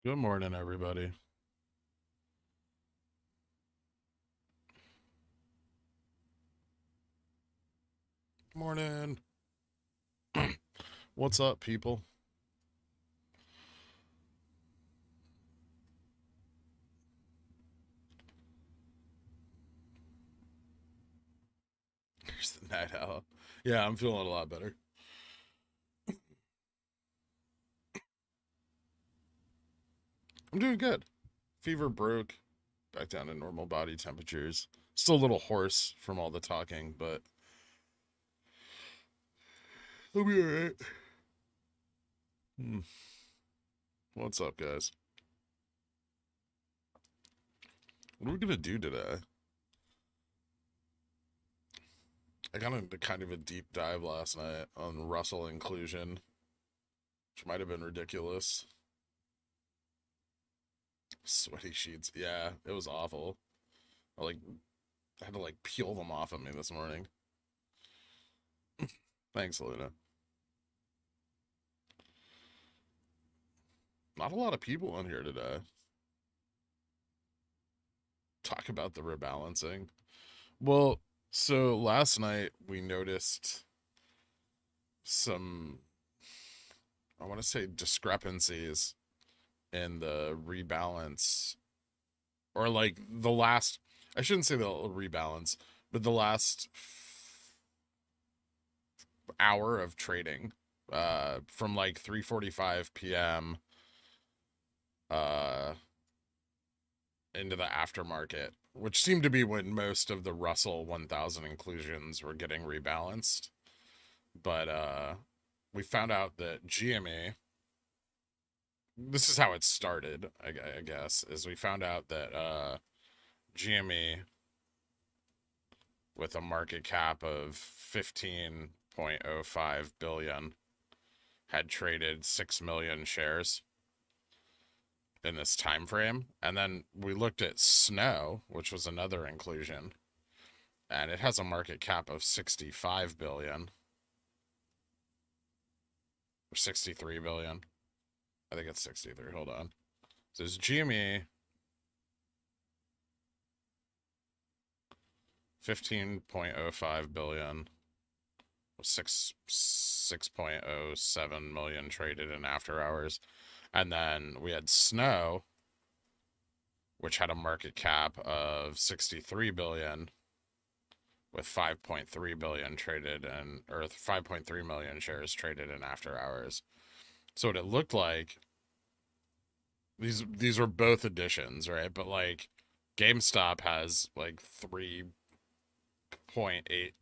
Good morning, everybody. Morning. What's up, people? Here's the night owl. Yeah, I'm feeling a lot better. I'm doing good. Fever broke, back down to normal body temperatures. Still a little hoarse from all the talking, but I'll be alright. What's up, guys? What are we gonna do today? I got into kind of a deep dive last night on Russell inclusion, which might have been ridiculous. Sweaty sheets. Yeah, it was awful. I had to peel them off of me this morning. Thanks, Luna. Not a lot of people on here today. Talk about the rebalancing. Well, so last night we noticed some, I want to say, discrepancies in the rebalance, or like the last, I shouldn't say the rebalance, but the last hour of trading from like 3:45 p.m. Into the aftermarket, which seemed to be when most of the Russell 1000 inclusions were getting rebalanced. But we found out that GME, this is how it started, I guess, is we found out that GME, with a market cap of 15.05 billion, had traded 6 million shares in this time frame. And then we looked at Snow, which was another inclusion, and it has a market cap of 65 billion or 63 billion. I think it's 63. Hold on. So it's GME 15.05 billion, 6.07 million traded in after hours. And then we had Snow, which had a market cap of 63 billion with 5.3 billion traded in, or 5.3 million shares traded in after hours. So what it looked like, these were both additions, right? But like GameStop has like 3.8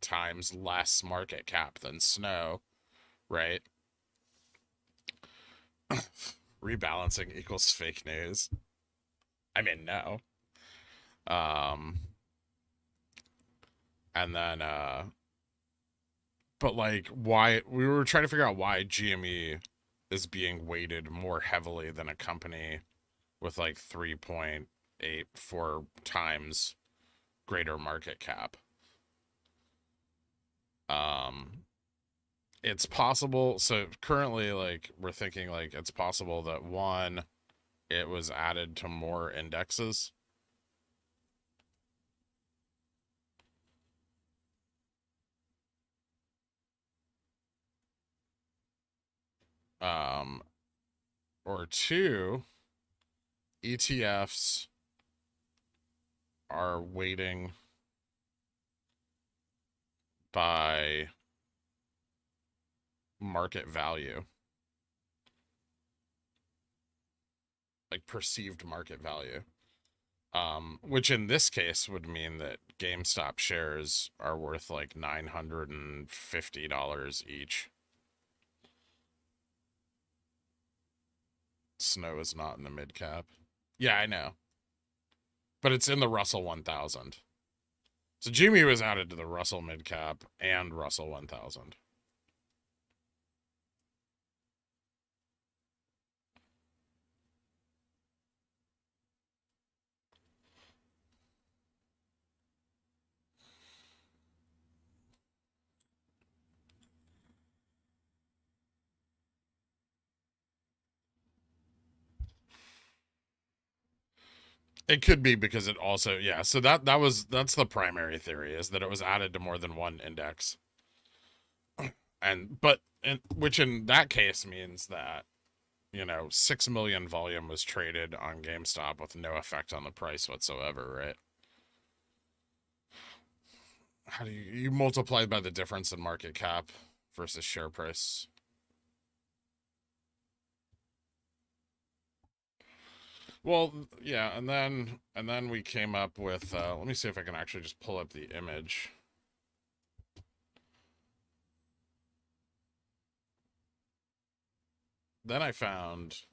times less market cap than Snow, right? Rebalancing equals fake news. I mean, no. Um, and then, but like, why we were trying to figure out why GME is being weighted more heavily than a company with like 3.84 times greater market cap. Um, it's possible. So currently, like, we're thinking like it's possible that one, it was added to more indexes. Um, or two, ETFs are weighting by market value, like perceived market value. Which in this case would mean that GameStop shares are worth like $950 each. Snow is not in the mid cap. Yeah, I know. But it's in the Russell 1000. So GME was added to the Russell mid cap and Russell 1000. It could be because it also, yeah. So that's the primary theory, is that it was added to more than one index, which in that case means that 6 million volume was traded on GameStop with no effect on the price whatsoever, right? How do you multiply by the difference in market cap versus share price? Well, yeah, and then we came up with let me see if I can actually just pull up the image. Then I found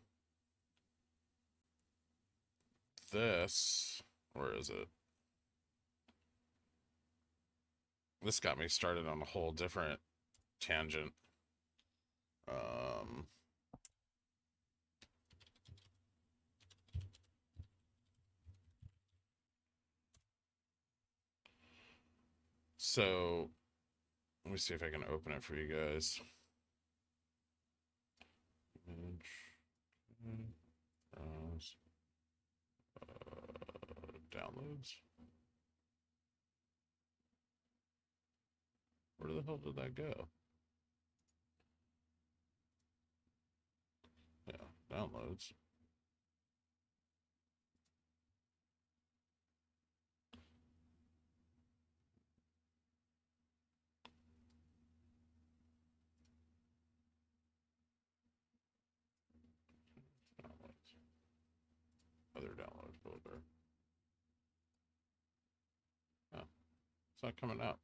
this. Where is it? This got me started on a whole different tangent. Um, so let me see if I can open it for you guys. Downloads. Where the hell did that go? Yeah, downloads. Downloads. Other download folder. Oh, it's not coming up.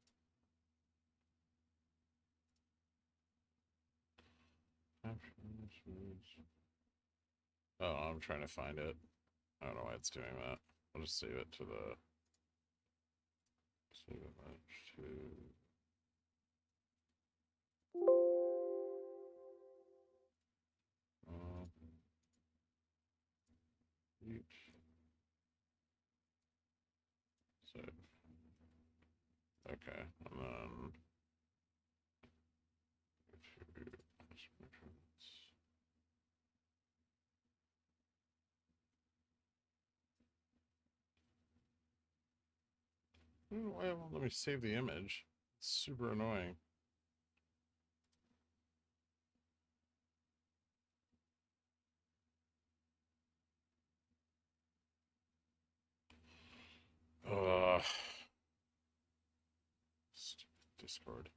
Oh, I'm trying to find it. I don't know why it's doing that. I'll just save it to the save it to save. Okay, and then why it won't let me save the image? It's super annoying. Ugh. Stupid Discord.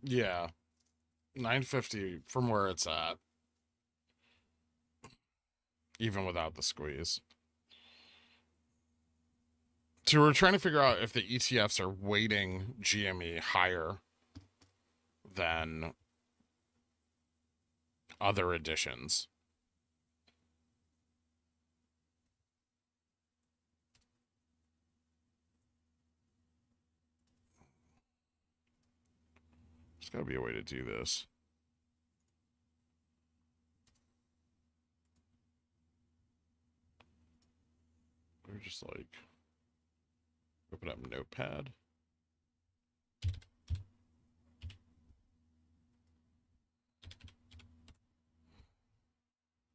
Yeah, 950 from where it's at, even without the squeeze. So we're trying to figure out if the ETFs are weighting GME higher than other additions. There's got to be a way to do this. We're just like, open up Notepad.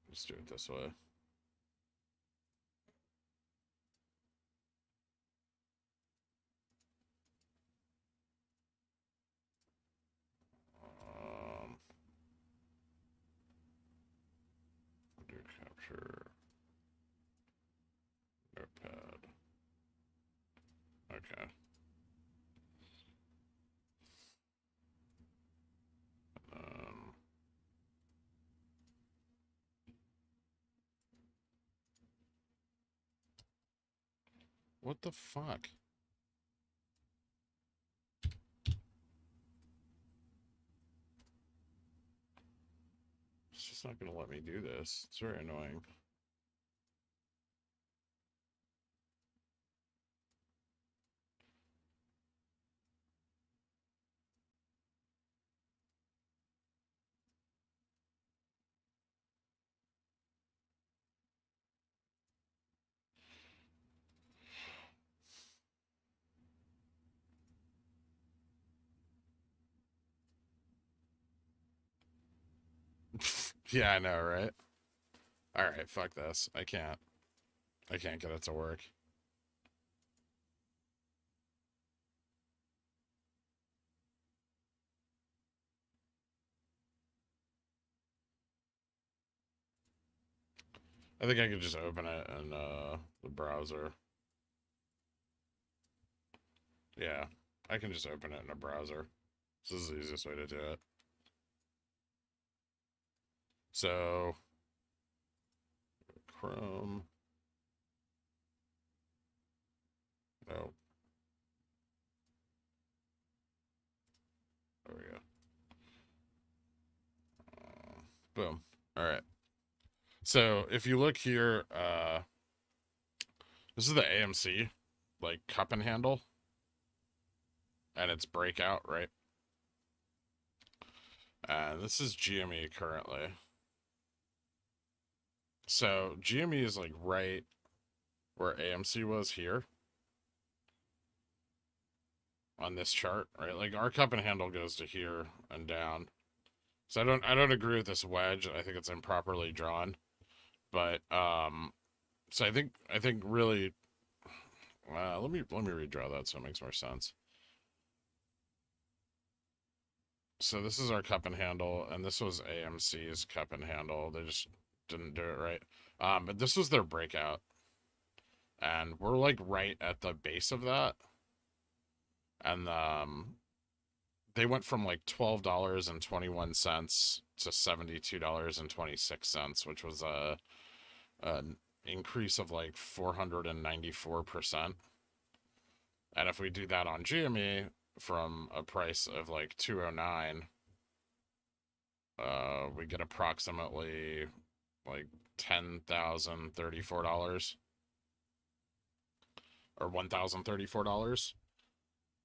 Let's do it this way. Do capture Notepad. Okay. What the fuck? It's just not going to let me do this. It's very annoying. Yeah, I know, right? All right, fuck this. I can't get it to work. I think I could just open it in the browser. Yeah, I can just open it in a browser. This is the easiest way to do it. So, Chrome. No. There we go. Boom. All right. So if you look here, this is the AMC, like cup and handle, and it's breakout, right? And this is GME currently. So GME is like right where AMC was here on this chart, right? Like our cup and handle goes to here and down. So I don't agree with this wedge. I think it's improperly drawn. But so I think really let me redraw that so it makes more sense. So this is our cup and handle, and this was AMC's cup and handle. They just didn't do it right. But this was their breakout. And we're like right at the base of that. And they went from like $12.21 to $72.26, which was an increase of like 494%. And if we do that on GME from a price of like 209, we get approximately like $10,034 or $1,034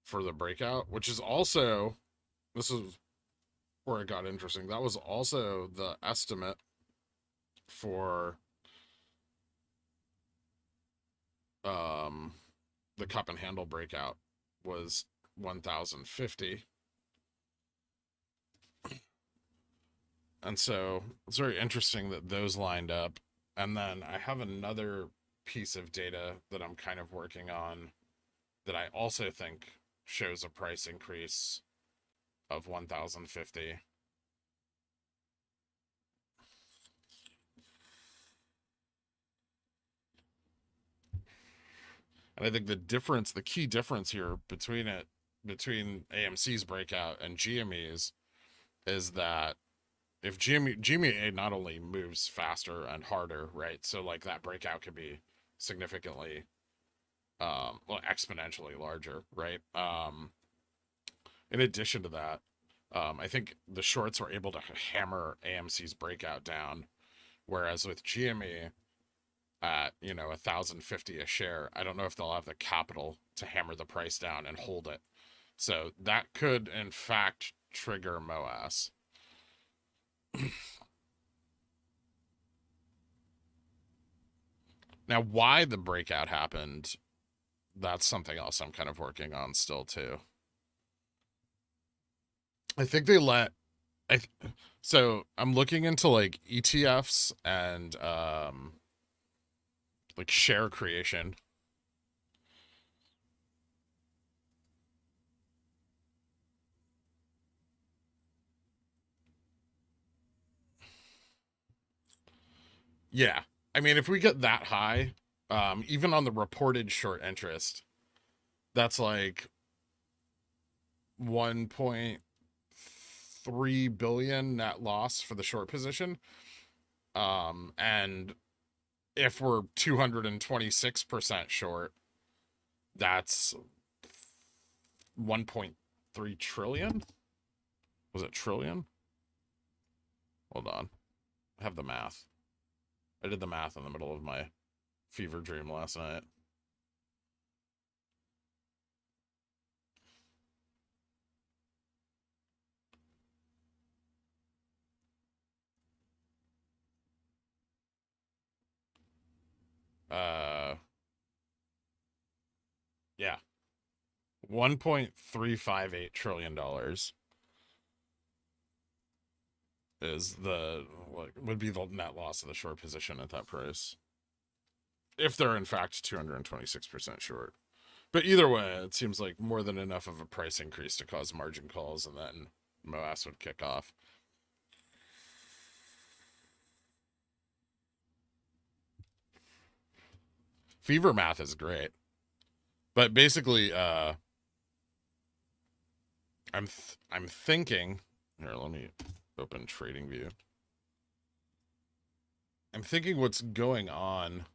for the breakout, which is also, this is where it got interesting. That was also the estimate for the cup and handle breakout was 1,050. And so it's very interesting that those lined up. And then I have another piece of data that I'm kind of working on that I also think shows a price increase of 1,050. And I think the key difference here between AMC's breakout and GME's is that if GME not only moves faster and harder, right? So like that breakout could be significantly, well, exponentially larger, right? In addition to that, I think the shorts were able to hammer AMC's breakout down, whereas with GME at 1,050 a share, I don't know if they'll have the capital to hammer the price down and hold it. So that could in fact trigger MOASS. Now, why the breakout happened, that's something else I'm kind of working on still too. I think they let so I'm looking into like ETFs and like share creation. Yeah. I mean, if we get that high, even on the reported short interest, that's like 1.3 billion net loss for the short position. And if we're 226% short, that's 1.3 trillion. Was it trillion? Hold on. I have the math. I did the math in the middle of my fever dream last night. Uh, yeah. $1.358 trillion. is the would be the net loss of the short position at that price, if they're in fact 226% short. But either way, it seems like more than enough of a price increase to cause margin calls, and then MOASS would kick off. Fever math is great, but basically, I'm thinking here. Let me open TradingView. I'm thinking what's going on,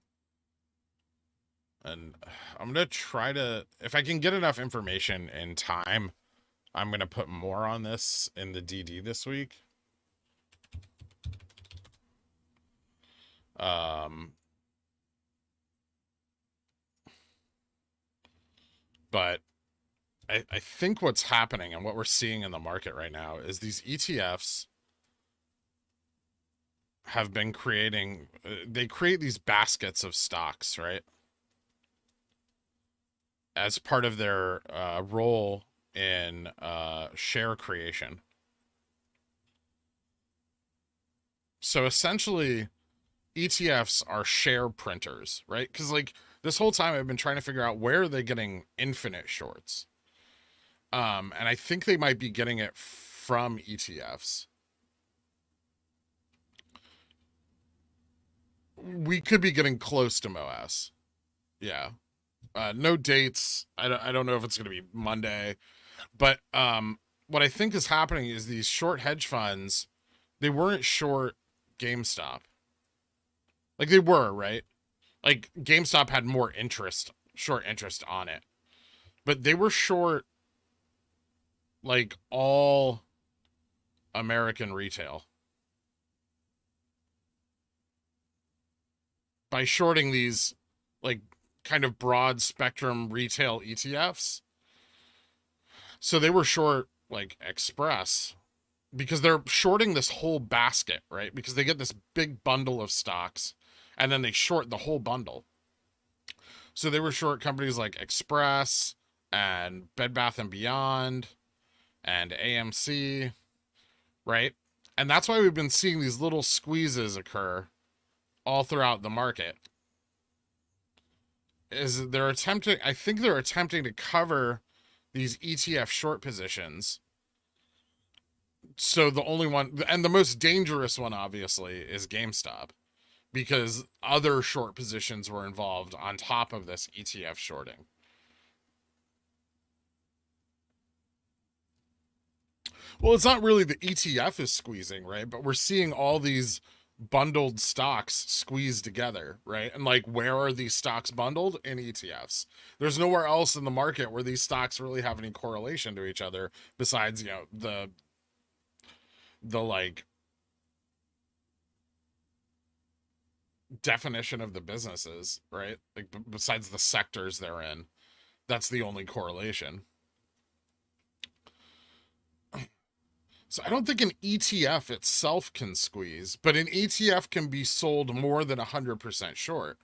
and I'm gonna try to, if I can get enough information in time, I'm gonna put more on this in the DD this week. But I think what's happening and what we're seeing in the market right now is these ETFs have been creating, they create these baskets of stocks, right? As part of their role in share creation. So essentially, ETFs are share printers, right? Because like this whole time I've been trying to figure out where are they getting infinite shorts. And I think they might be getting it from ETFs. We could be getting close to MOASS. Yeah. No dates. I don't know if it's going to be Monday. But what I think is happening is these short hedge funds, they weren't short GameStop. Like they were, right? Like GameStop had more interest, short interest on it. But they were short like all American retail. By shorting these like kind of broad spectrum retail ETFs. So they were short like Express because they're shorting this whole basket, right? Because they get this big bundle of stocks and then they short the whole bundle. So they were short companies like Express and Bed Bath & Beyond and AMC, right? And that's why we've been seeing these little squeezes occur all throughout the market. Is they're attempting, I think they're attempting to cover these ETF short positions. So the only one, and the most dangerous one obviously, is GameStop, because other short positions were involved on top of this ETF shorting. Well, it's not really the ETF is squeezing, right? But we're seeing all these bundled stocks squeezed together, right? And like, where are these stocks bundled? In ETFs. There's nowhere else in the market where these stocks really have any correlation to each other besides, you know, the like definition of the businesses, right? Like besides the sectors they're in. That's the only correlation. So I don't think an ETF itself can squeeze, but an ETF can be sold more than 100% short.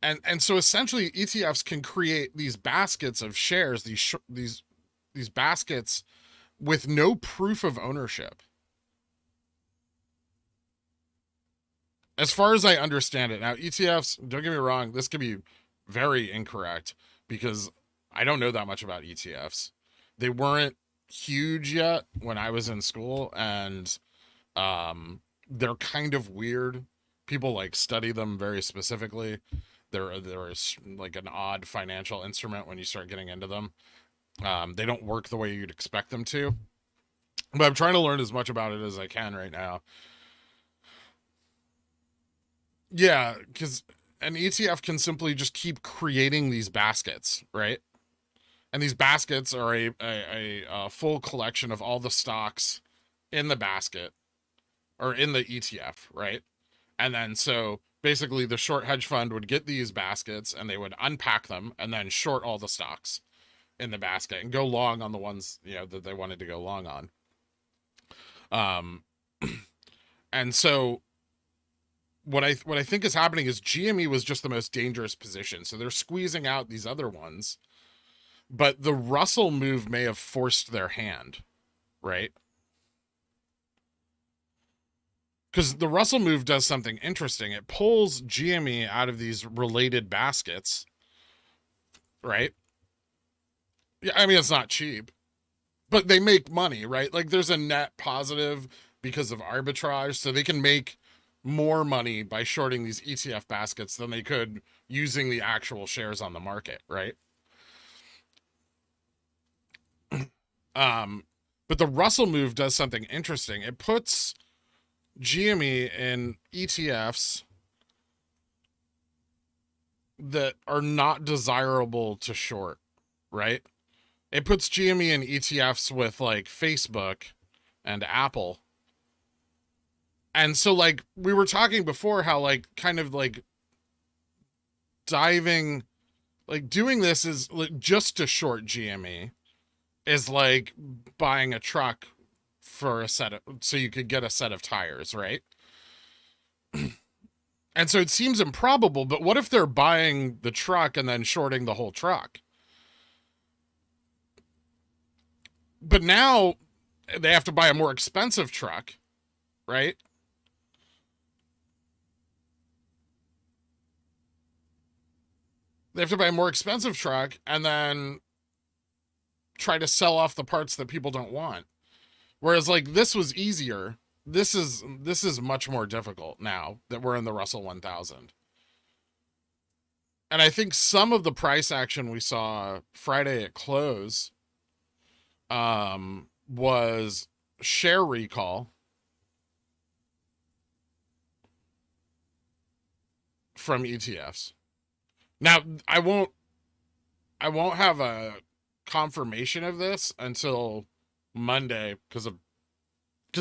And so essentially ETFs can create these baskets of shares, these baskets with no proof of ownership. As far as I understand it. Now, ETFs, don't get me wrong, this could be very incorrect because I don't know that much about ETFs. They weren't huge yet when I was in school, and they're kind of weird. People like study them very specifically. There is like an odd financial instrument when you start getting into them. They don't work the way you'd expect them to. But I'm trying to learn as much about it as I can right now. Yeah, because an ETF can simply just keep creating these baskets, right? And these baskets are a full collection of all the stocks in the basket or in the ETF, right? And then so basically the short hedge fund would get these baskets and they would unpack them and then short all the stocks in the basket and go long on the ones, you know, that they wanted to go long on. And so what I think is happening is GME was just the most dangerous position. So they're squeezing out these other ones. But the Russell move may have forced their hand, right? because the Russell move does something interesting. It pulls GME out of these related baskets, right? Yeah, I mean, it's not cheap, but they make money, right? Like there's a net positive because of arbitrage, so they can make more money by shorting these ETF baskets than they could using the actual shares on the market, right? But the Russell move does something interesting. It puts GME in ETFs that are not desirable to short, right? It puts GME in ETFs with like Facebook and Apple. And so like we were talking before how like kind of like diving like doing this is like just to short GME is like buying a truck for a set of so you could get a set of tires, right? And so it seems improbable, but what if they're buying the truck and then shorting the whole truck? But now they have to buy a more expensive truck, right? They have to buy a more expensive truck and then try to sell off the parts that people don't want. Whereas like this was easier. This is much more difficult now that we're in the Russell 1000. And I think some of the price action we saw Friday at close was share recall from ETFs. Now, I won't have a confirmation of this until Monday because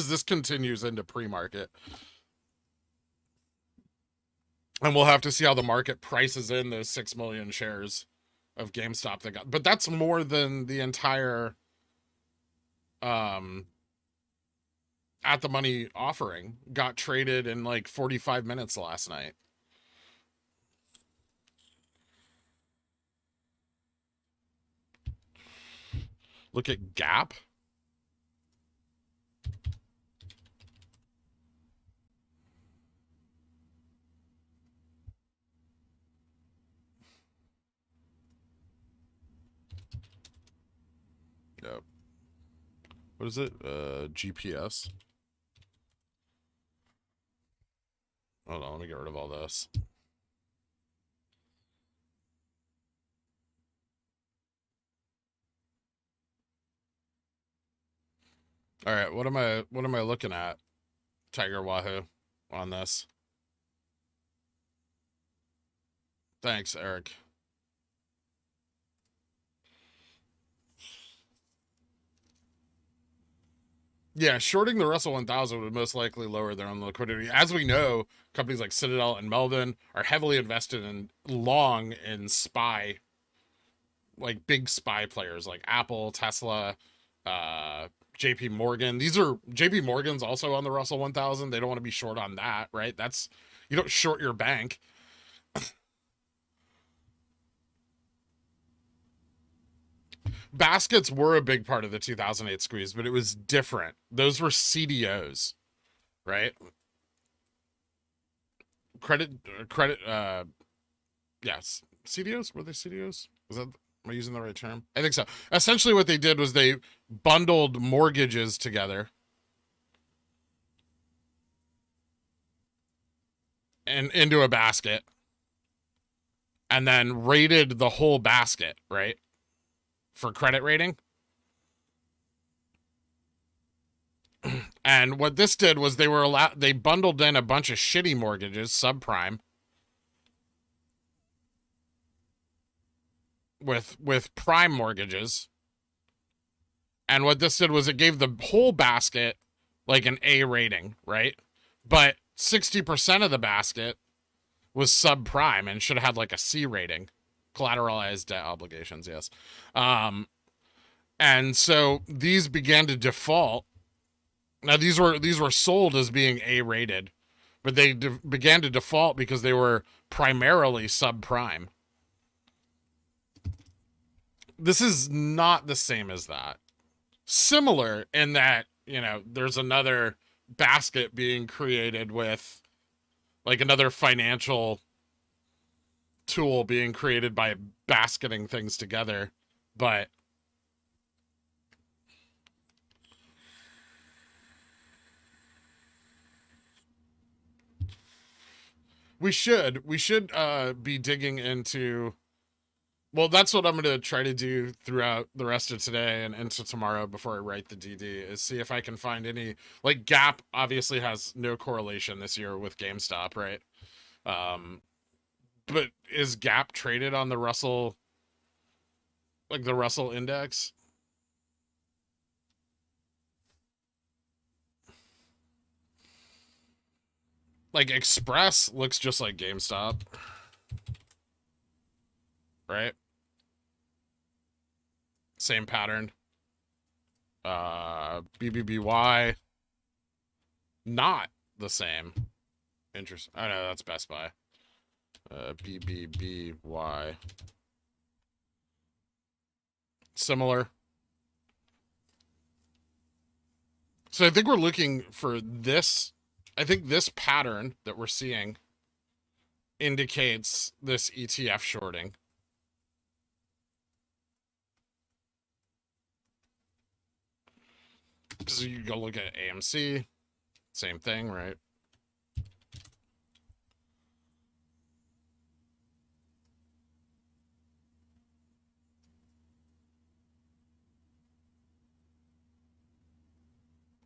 this continues into pre-market. And we'll have to see how the market prices in those 6 million shares of GameStop that got, but that's more than the entire at the money offering got traded in like 45 minutes last night. Look at Gap. Yep. What is it? GPS. Hold on, let me get rid of all this. All right, what am I looking at? Tiger Wahoo on this. Thanks, Eric. Yeah, shorting the Russell 1000 would most likely lower their own liquidity. As we know, companies like Citadel and Melvin are heavily invested in long in SPY, like big SPY players like Apple, Tesla, JP Morgan. These are JP Morgan's also on the Russell 1000. They don't want to be short on that, right? That's you don't short your bank. Baskets were a big part of the 2008 squeeze, but it was different. Those were CDOs, right? Credit, yes. CDOs? Were they CDOs? Is that, am I using the right term? I think so. Essentially what they did was they bundled mortgages together and into a basket and then rated the whole basket, right? For credit rating. And what this did was they bundled in a bunch of shitty mortgages, subprime, with prime mortgages. And what this did was it gave the whole basket like an A rating, right? But 60% of the basket was subprime and should have had like a C rating. Collateralized debt obligations, yes. And so these began to default. Now these were sold as being A rated, but they began to default because they were primarily subprime. This is not the same as that. Similar in that, you know, there's another basket being created with like another financial tool being created by basketing things together. But we should be digging into, well, that's what I'm going to try to do throughout the rest of today and into tomorrow before I write the DD, is see if I can find any, like Gap obviously has no correlation this year with GameStop, right? But is Gap traded on the Russell, like the Russell index? Like Express looks just like GameStop, right? Same pattern. BBBY, not the same. Interesting. I know that's Best Buy. BBBY, similar. So I think we're looking for this. I think this pattern that we're seeing indicates this ETF shorting. Because you go look at AMC, same thing, right?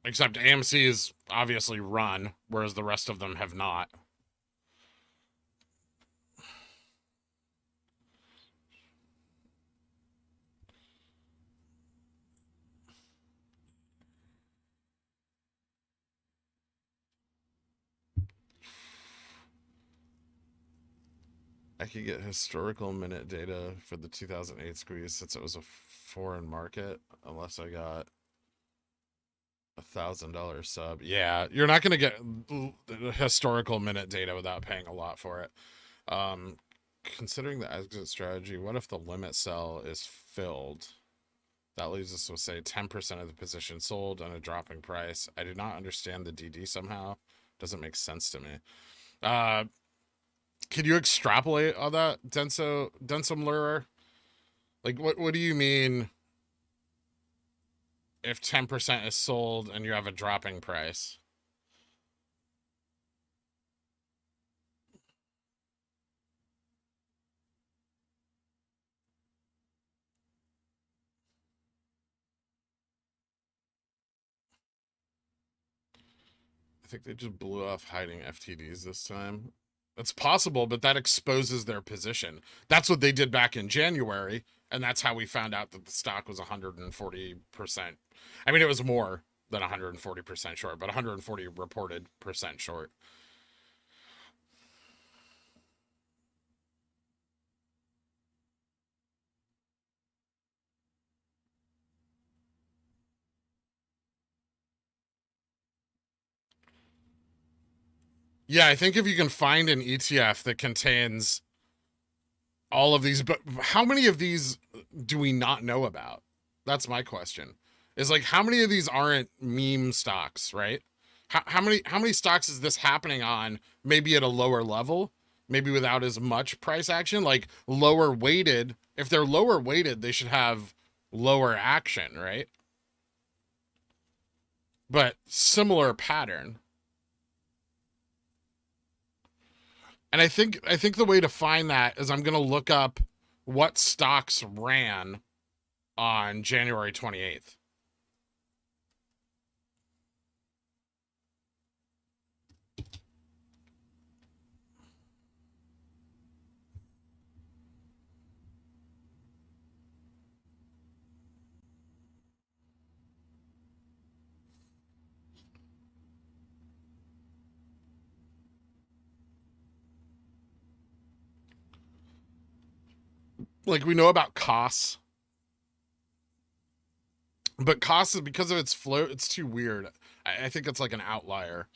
Except AMC is obviously run, whereas the rest of them have not. I could get historical minute data for the 2008 squeeze since it was a foreign market, unless I got $1,000 sub. Yeah, you're not going to get historical minute data without paying a lot for it. Considering the exit strategy, what if the limit sell is filled? That leaves us with, say, 10% of the position sold and a dropping price. I do not understand the DD somehow. Doesn't make sense to me. Can you extrapolate on that, Densum Lurer? Like, what do you mean if 10% is sold and you have a dropping price? I think they just blew off hiding FTDs this time. It's possible, but that exposes their position. That's what they did back in January, and that's how we found out that the stock was 140%. I mean, it was more than 140% short, but 140 reported percent short. Yeah, I think if you can find an ETF that contains all of these, but how many of these do we not know about? That's my question. Is like, how many of these aren't meme stocks, right? How many stocks is this happening on? Maybe at a lower level, maybe without as much price action, like lower weighted. If they're lower weighted, they should have lower action, right? But similar pattern. And I think the way to find that is I'm going to look up what stocks ran on January 28th. Like, we know about costs, but costs is because of its float, it's too weird. I think it's like an outlier.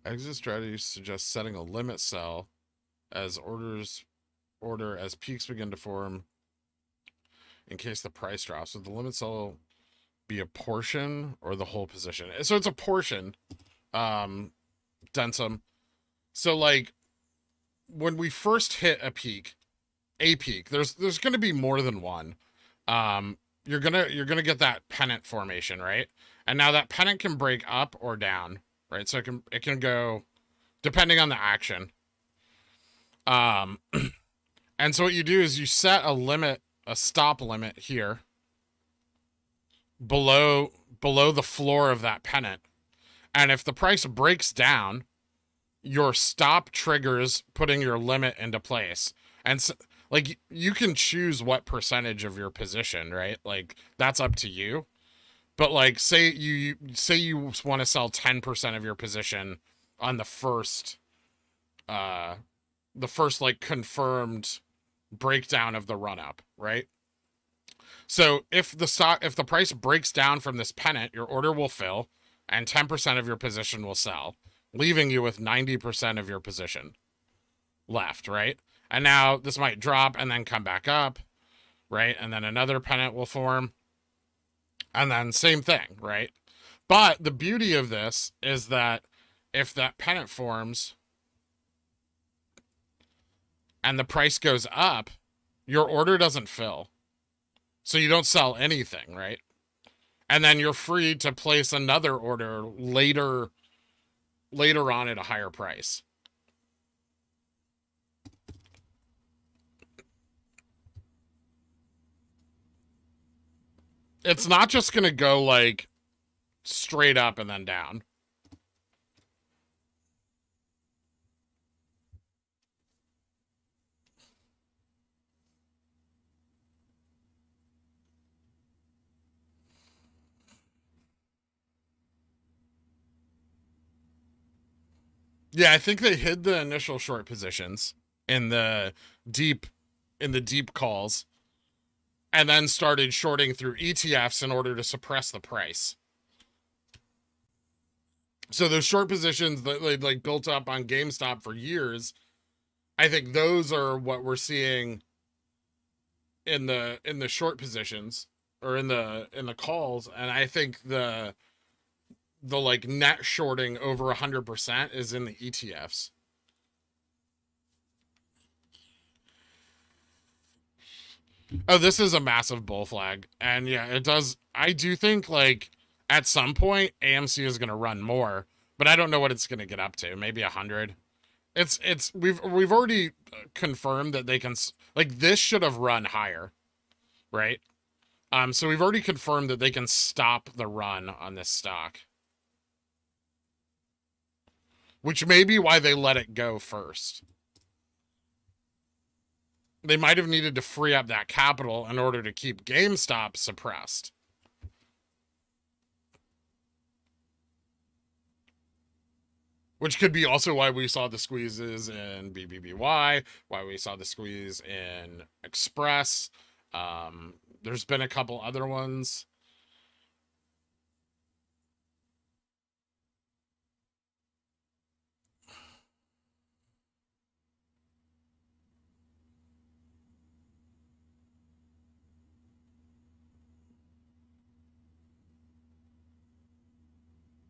Exit strategy suggests setting a limit sell as order as peaks begin to form in case the price drops. Would the limit sell be a portion or the whole position? So it's a portion, Densum. So like when we first hit a peak, there's going to be more than one. You're gonna get that pennant formation, right? And now that pennant can break up or down, right? So it can go depending on the action. And so what you do is you set a limit, a stop limit here below the floor of that pennant. And if the price breaks down, your stop triggers putting your limit into place. And so, like, you can choose what percentage of your position, right? Like, that's up to you. But like, say you want to sell 10% of your position on the first like confirmed breakdown of the run up, right? So if the price breaks down from this pennant, your order will fill and 10% of your position will sell, leaving you with 90% of your position left, right? And now this might drop and then come back up, right? And then another pennant will form. And then same thing, right? But the beauty of this is that if that pennant forms and the price goes up, your order doesn't fill. So you don't sell anything, right? And then you're free to place another order later on at a higher price. It's not just going to go like straight up and then down. Yeah, I think they hid the initial short positions in the deep calls and then started shorting through ETFs in order to suppress the price. So those short positions that they like built up on GameStop for years, I think those are what we're seeing in the short positions or in the calls. And I think the like net shorting over 100% is in the ETFs. Oh, this is a massive bull flag. And yeah, it does. I do think like at some point AMC is going to run more, but I don't know what it's going to get up to. Maybe 100. We've already confirmed that they can, like, this should have run higher, right? So we've already confirmed that they can stop the run on this stock, which may be why they let it go first. They might have needed to free up that capital in order to keep GameStop suppressed. Which could be also why we saw the squeezes in BBBY, why we saw the squeeze in Express. There's been a couple other ones.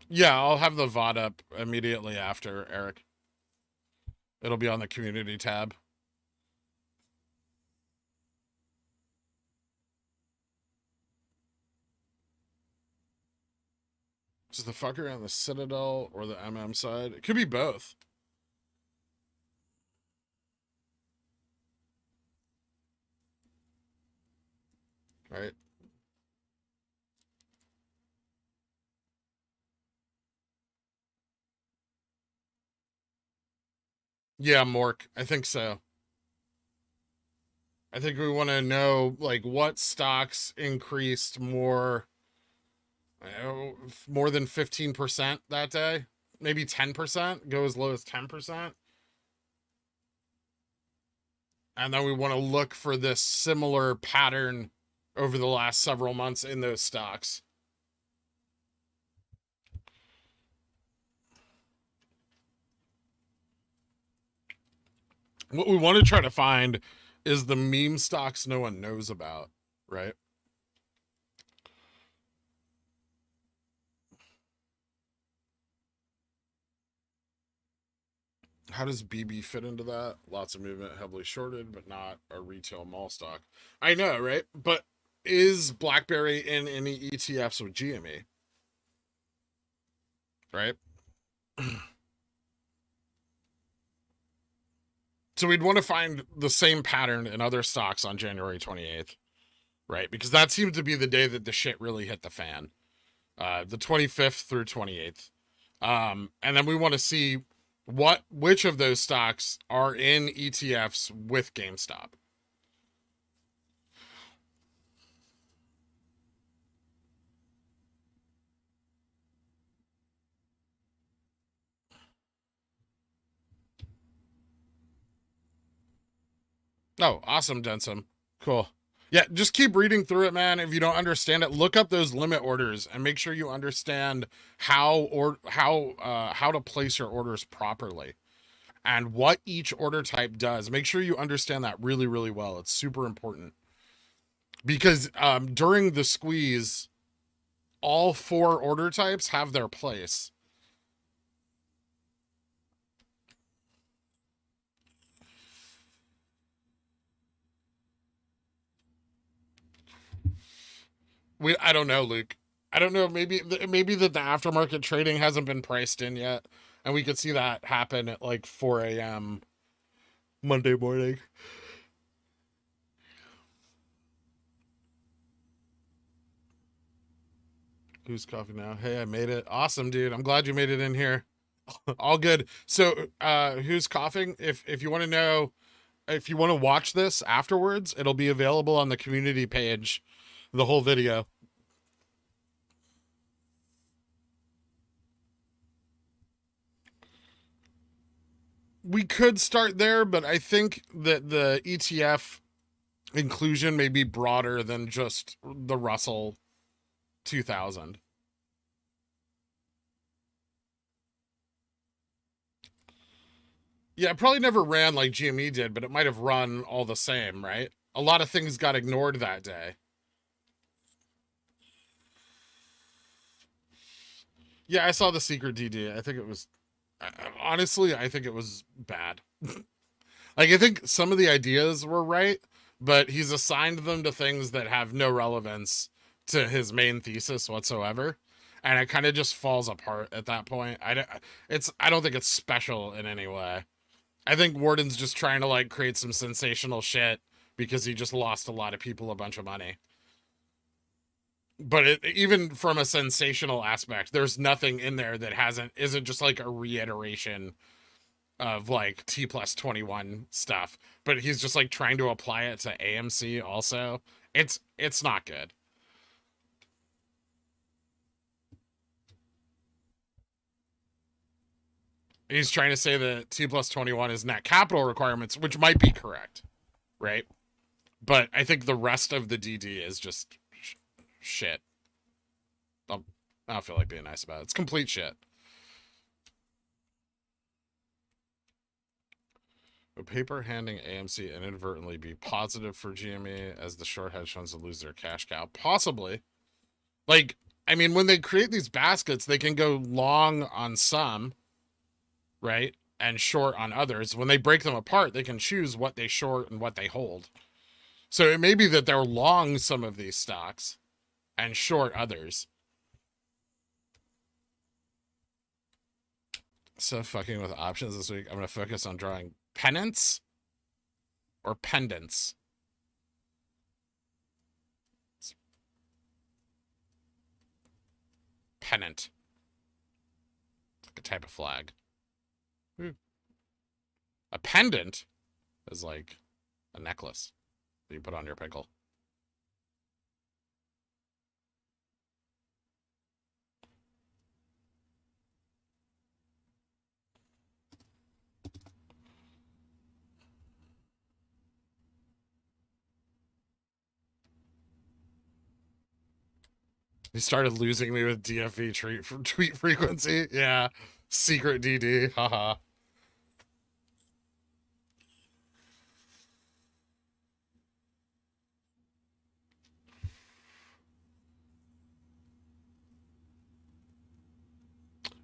Yeah, I'll have the VOD up immediately after, Eric. It'll be on the community tab. Is the fucker on the Citadel or the MM side? It could be both. Right. Yeah, Mork. I think so. I think we want to know like what stocks increased more than 15% that day. Maybe 10%, go as low as 10%. And then we want to look for this similar pattern over the last several months in those stocks. What we want to try to find is the meme stocks no one knows about. right? How does BB fit into that? Lots of movement, heavily shorted, but not a retail mall stock. I know, right? But is BlackBerry in any ETFs with GME? Right? So we'd want to find the same pattern in other stocks on January 28th, right? Because that seemed to be the day that the shit really hit the fan. The 25th through 28th. And then we want to see which of those stocks are in ETFs with GameStop. Oh, awesome, Densum. Cool. Yeah, just keep reading through it, man. If you don't understand it, look up those limit orders and make sure you understand how to place your orders properly and what each order type does. Make sure you understand that really, really well. It's super important because during the squeeze, all 4 order types have their place. I don't know, Luke. I don't know. Maybe that the aftermarket trading hasn't been priced in yet, and we could see that happen at like 4 a.m. Monday morning. Who's coffee now? Hey, I made it. Awesome, dude. I'm glad you made it in here. All good. So, who's coughing? If you want to know, if you want to watch this afterwards, it'll be available on the community page, the whole video. We could start there, but I think that the ETF inclusion may be broader than just the Russell 2000. Yeah, it probably never ran like GME did, but it might have run all the same, right? A lot of things got ignored that day. Yeah, I saw the secret DD. I think it was, honestly, I think it was bad. Like, I think some of the ideas were right, but he's assigned them to things that have no relevance to his main thesis whatsoever. And it kind of just falls apart at that point. I don't think it's special in any way. I think Warden's just trying to like create some sensational shit because he just lost a lot of people a bunch of money. But even from a sensational aspect, there's nothing in there that isn't just like a reiteration of like T plus 21 stuff. But he's just like trying to apply it to AMC also. It's not good. He's trying to say that T plus 21 is net capital requirements, which might be correct, right? But I think the rest of the DD is just shit. I don't feel like being nice about it. It's complete shit. Would paper handing AMC inadvertently be positive for GME as the short hedge funds would lose their cash cow? Possibly. Like, I mean, when they create these baskets, they can go long on some, right? And short on others. When they break them apart, they can choose what they short and what they hold. So it may be that they're long some of these stocks and short others. So fucking with options this week, I'm going to focus on drawing pennants or pendants. Pennant. It's like a type of flag. A pendant is like a necklace that you put on your pickle. He started losing me with DFV tweet frequency. Yeah. Secret DD. Haha.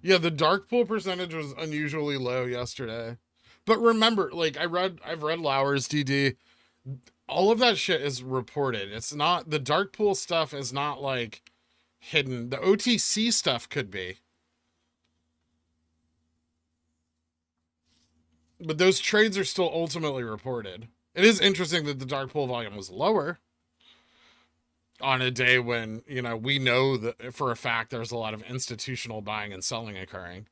Yeah, the dark pool percentage was unusually low yesterday. But remember, like I've read Lauer's DD. All of that shit is reported. It's not, the dark pool stuff is not like hidden. The OTC stuff could be. But those trades are still ultimately reported. It is interesting that the dark pool volume was lower on a day when, you know, we know that for a fact there's a lot of institutional buying and selling occurring.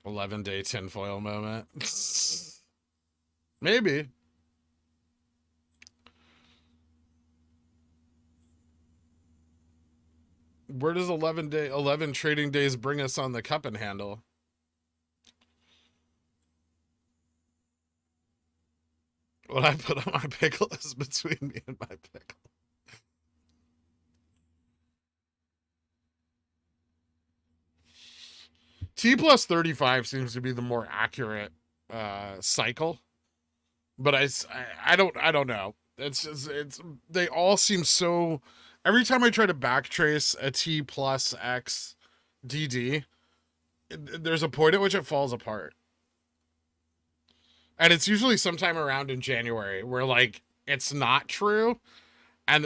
11-day tinfoil moment. Maybe. Where does 11 trading days bring us on the cup and handle? What I put on my pickle is between me and my pickle. T plus 35 seems to be the more accurate cycle, but I don't know. It's they all seem so. Every time I try to backtrace a T plus X DD, there's a point at which it falls apart, and it's usually sometime around in January where like it's not true,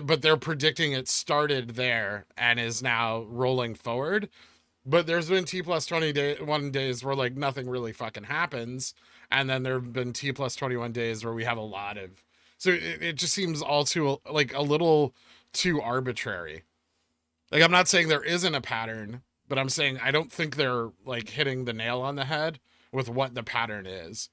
but they're predicting it started there and is now rolling forward. But there's been T plus 21 days where like nothing really fucking happens. And then there have been T plus 21 days where we have a lot of. So it just seems all too, like a little too arbitrary. Like I'm not saying there isn't a pattern, but I'm saying I don't think they're like hitting the nail on the head with what the pattern is.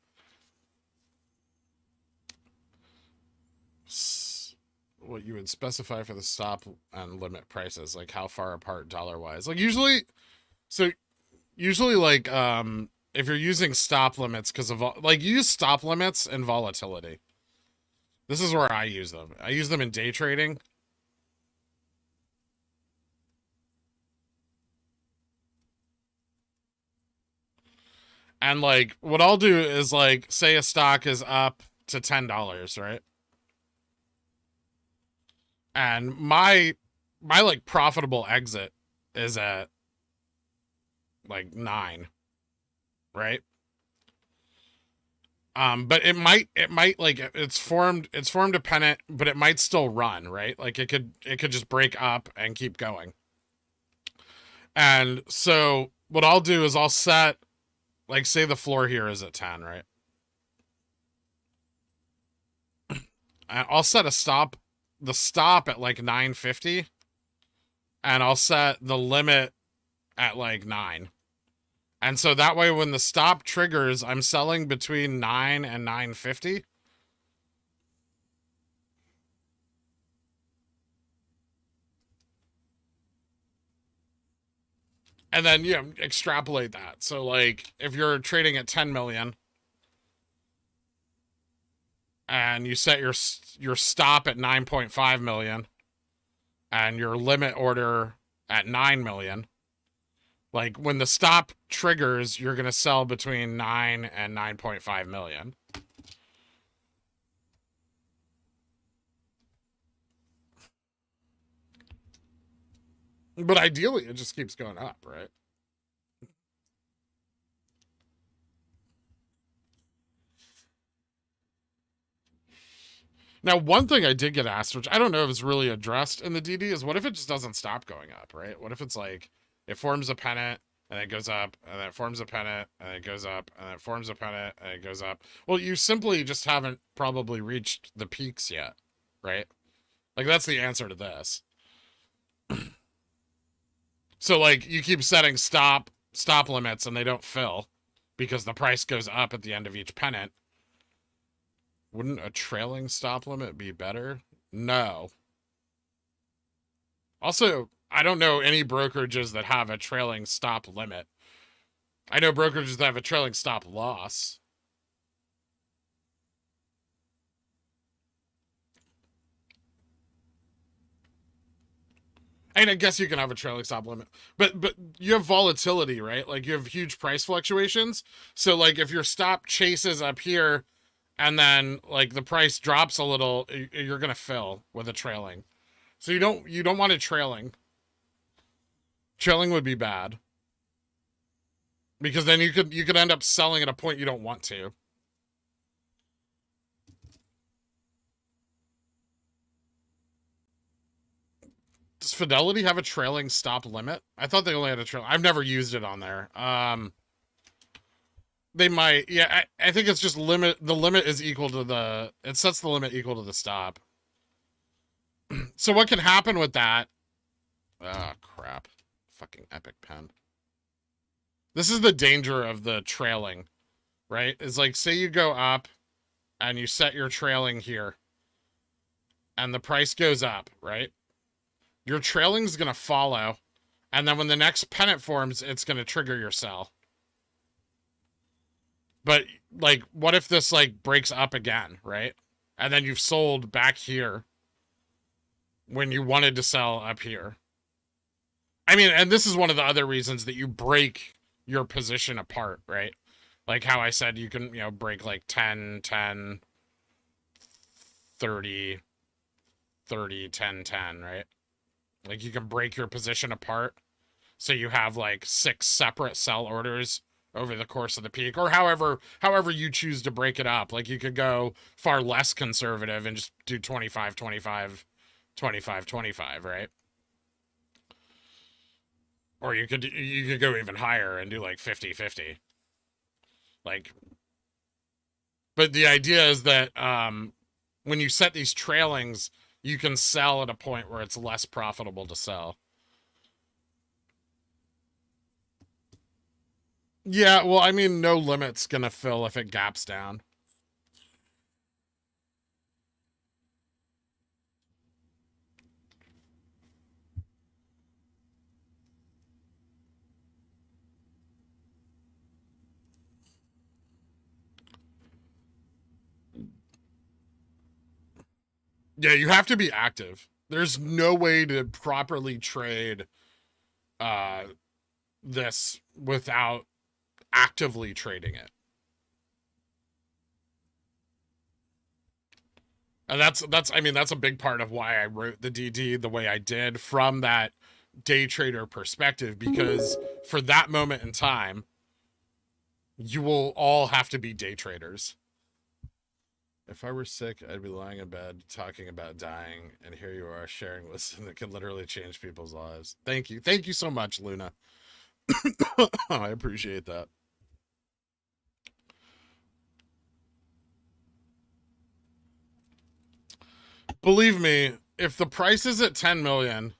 What you would specify for the stop and limit prices, like how far apart dollar wise. Like usually like if you're using stop limits because of like you use stop limits and volatility. This is where I use them. I use them in day trading. And like what I'll do is like say a stock is up to $10, right? And my like profitable exit is at like 9, right? But it might like it's formed a pennant, but it might still run, right? Like it could just break up and keep going. And so what I'll do is I'll set, like say the floor here is at 10, right? And I'll set the stop at like 950, and I'll set the limit at like 9. And so that way when the stop triggers, I'm selling between 9 and 950. And then, you know, extrapolate that. So like if you're trading at 10 million and you set your stop at 9.5 million and your limit order at 9 million, like when the stop triggers, you're going to sell between 9 and 9.5 million. But ideally, it just keeps going up, right? Now, one thing I did get asked, which I don't know if it's really addressed in the DD, is what if it just doesn't stop going up, right? What if it's like it forms a pennant and it goes up, and then it forms a pennant and it goes up, and then it forms a pennant and it goes up? Well, you simply just haven't probably reached the peaks yet, right? Like that's the answer to this. So like you keep setting stop limits and they don't fill because the price goes up at the end of each pennant. Wouldn't a trailing stop limit be better? No. Also, I don't know any brokerages that have a trailing stop limit. I know brokerages that have a trailing stop loss. And I guess you can have a trailing stop limit, but you have volatility, right? Like you have huge price fluctuations. So like if your stop chases up here and then like the price drops a little, you're going to fill with a trailing. So you don't want a trailing. Trailing would be bad. Because then you could end up selling at a point you don't want to. Does Fidelity have a trailing stop limit? I thought they only had a trailing. I've never used it on there. They might. Yeah, I think it's just limit. The limit is equal to the. It sets the limit equal to the stop. So what can happen with that? Ah, crap. Fucking epic pen. This is the danger of the trailing, right? It's like, say you go up and you set your trailing here and the price goes up, right? Your trailing is going to follow. And then when the next pennant forms, it's going to trigger your sell. But like, what if this like breaks up again, right? And then you've sold back here when you wanted to sell up here. I mean, and this is one of the other reasons that you break your position apart, right? Like how I said, you can, you know, break like 10, 10, 30, 30, 10, 10, right? Like you can break your position apart. So you have like 6 separate sell orders over the course of the peak, or however you choose to break it up. Like you could go far less conservative and just do 25, 25, 25, 25, right? Or you could go even higher and do like 50, 50. Like, but the idea is that when you set these trailings, you can sell at a point where it's less profitable to sell. Yeah, well, I mean, no limit's gonna fill if it gaps down. Yeah, you have to be active. There's no way to properly trade this without actively trading it. And that's I mean, that's a big part of why I wrote the DD the way I did from that day trader perspective, because for that moment in time, you will all have to be day traders. If I were sick, I'd be lying in bed talking about dying, and here you are sharing wisdom that can literally change people's lives. Thank you. Thank you so much, Luna. I appreciate that. Believe me, if the price is at 10 million,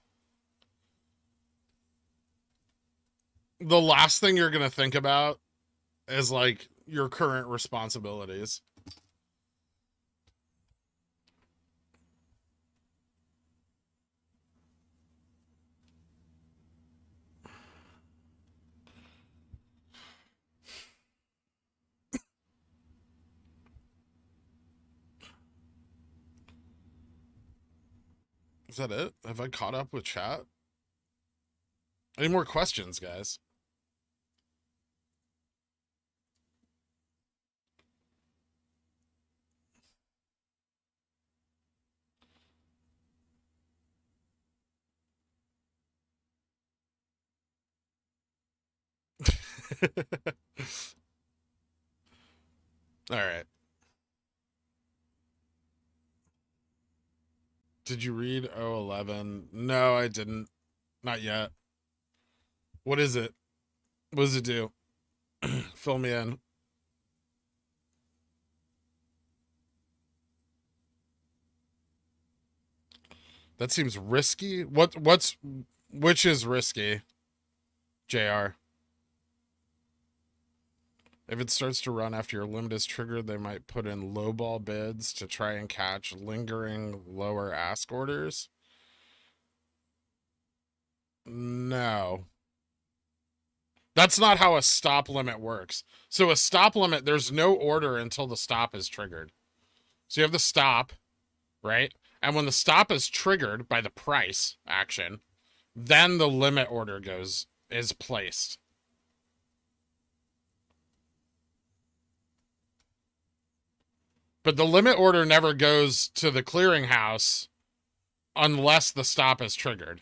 the last thing you're going to think about is like your current responsibilities. Is that it? Have I caught up with chat? Any more questions, guys? All right. Did you read 011? No, I didn't. Not yet. What is it? What does it do? Fill me in. That seems risky. Which is risky? JR. If it starts to run after your limit is triggered, they might put in lowball bids to try and catch lingering lower ask orders. No. That's not how a stop limit works. So a stop limit, there's no order until the stop is triggered. So you have the stop, right? And when the stop is triggered by the price action, then the limit order is placed. But the limit order never goes to the clearinghouse unless the stop is triggered.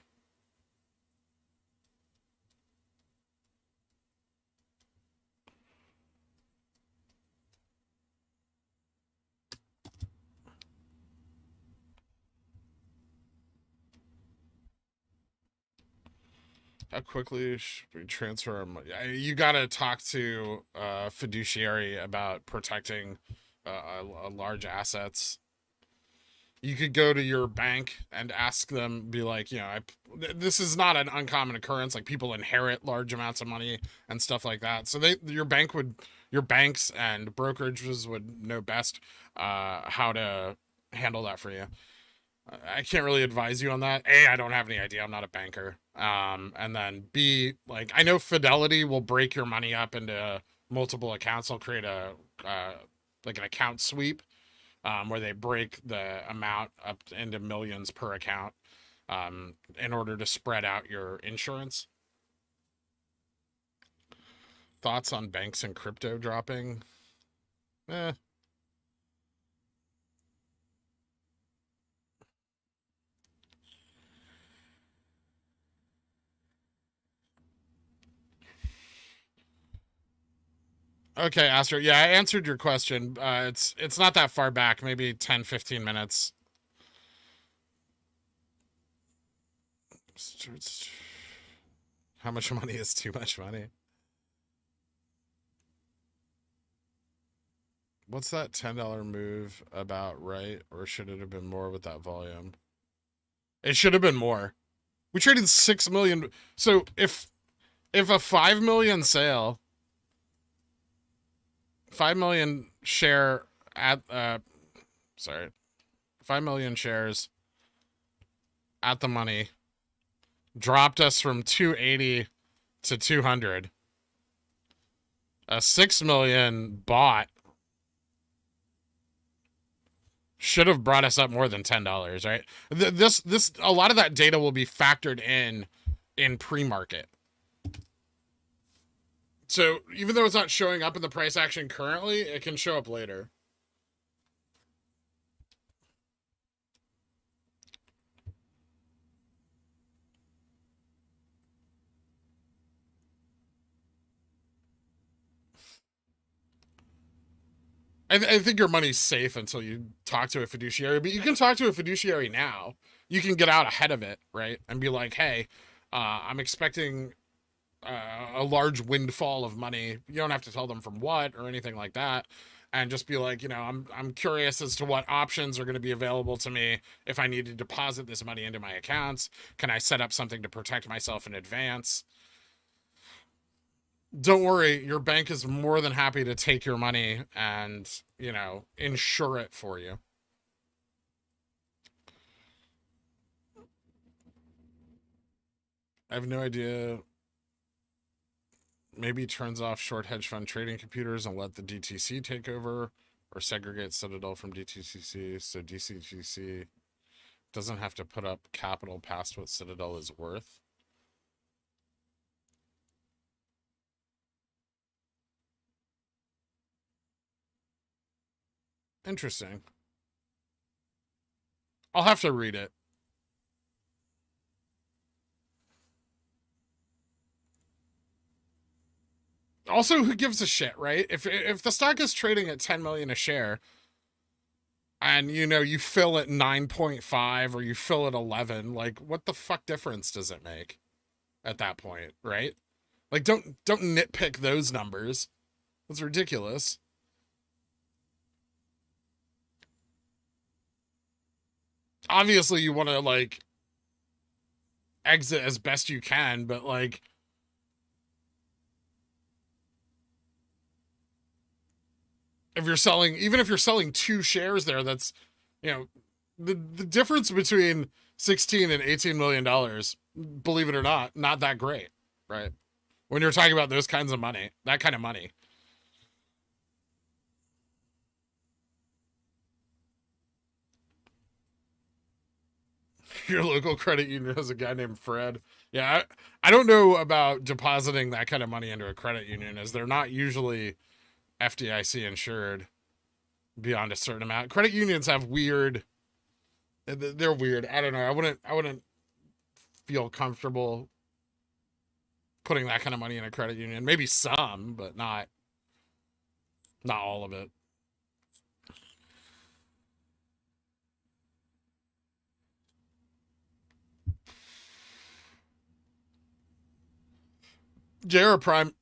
How quickly should we transfer? You got to talk to Fiduciary about protecting large assets. You could go to your bank and ask them, be like, this is not an uncommon occurrence. Like, people inherit large amounts of money and stuff like that. So your banks and brokerages would know best how to handle that for you. I can't really advise you on that. A, I don't have any idea. I'm not a banker. And then B, like, I know Fidelity will break your money up into multiple accounts. They'll create like an account sweep, where they break the amount up into millions per account, in order to spread out your insurance. Thoughts on banks and crypto dropping? Okay, Astro. Yeah, I answered your question. It's not that far back, maybe 10, 15 minutes. How much money is too much money? What's that $10 move about, right? Or should it have been more with that volume? It should have been more. We traded 6 million. So if a 5 million sale, 5 million share at 5 million shares at the money dropped us from 280 to 200. A 6 million bought should have brought us up more than $10, right? This a lot of that data will be factored in pre-market. So even though it's not showing up in the price action currently, it can show up later. I think your money's safe until you talk to a fiduciary, but you can talk to a fiduciary now. You can get out ahead of it, right? And be like, hey, I'm expecting a large windfall of money. You don't have to tell them from what or anything like that. And just be like, I'm curious as to what options are going to be available to me if I need to deposit this money into my accounts. Can I set up something to protect myself in advance? Don't worry, your bank is more than happy to take your money and, insure it for you. I have no idea. Maybe turns off short hedge fund trading computers and let the DTC take over, or segregate Citadel from DTCC so DTCC doesn't have to put up capital past what Citadel is worth. Interesting. I'll have to read it. Also, who gives a shit, right? If the stock is trading at 10 million a share and you fill at 9.5 or you fill at 11, like, what the fuck difference does it make at that point, right? Like, don't nitpick those numbers. That's ridiculous. Obviously you want to, like, exit as best you can, but, like, even if you're selling 2 shares there, that's, the difference between 16 and 18 million dollars, believe it or not that great, right? When you're talking about those kinds of money, that kind of money. Your local credit union has a guy named Fred. Yeah, I don't know about depositing that kind of money into a credit union, as they're not usually FDIC insured beyond a certain amount. Credit unions have weird. They're weird. I don't know. I wouldn't feel comfortable putting that kind of money in a credit union. Maybe some, but not all of it. JR Prime,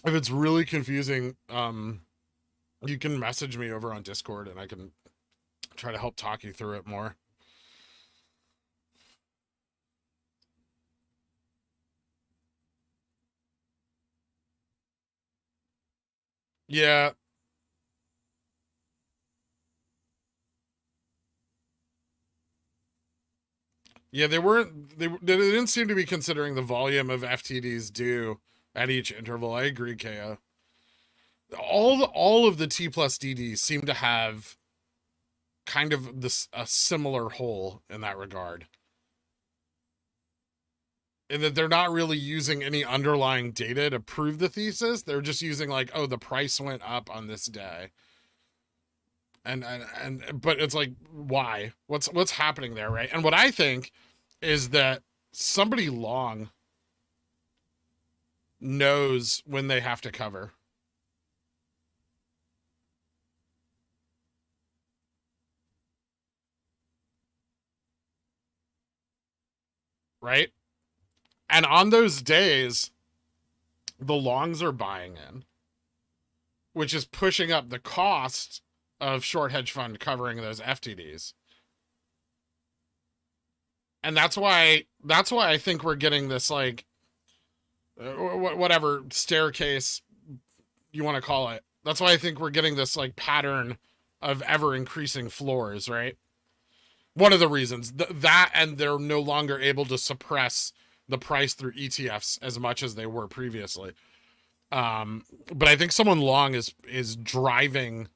if it's really confusing, you can message me over on Discord and I can try to help talk you through it more. Yeah. Yeah, they didn't seem to be considering the volume of FTDs due at each interval. I agree, KO. All of the T plus DDs seem to have kind of a similar hole in that regard. In that they're not really using any underlying data to prove the thesis. They're just using like, oh, the price went up on this day. And but it's like, why? What's happening there, right? And what I think is that somebody long knows when they have to cover. Right? And on those days, the longs are buying in, which is pushing up the cost of short hedge fund covering those FTDs. And that's why I think we're getting this like whatever staircase you want to call it. That's why I think we're getting this like pattern of ever increasing floors, right? One of the reasons that and they're no longer able to suppress the price through ETFs as much as they were previously. But I think someone long is driving,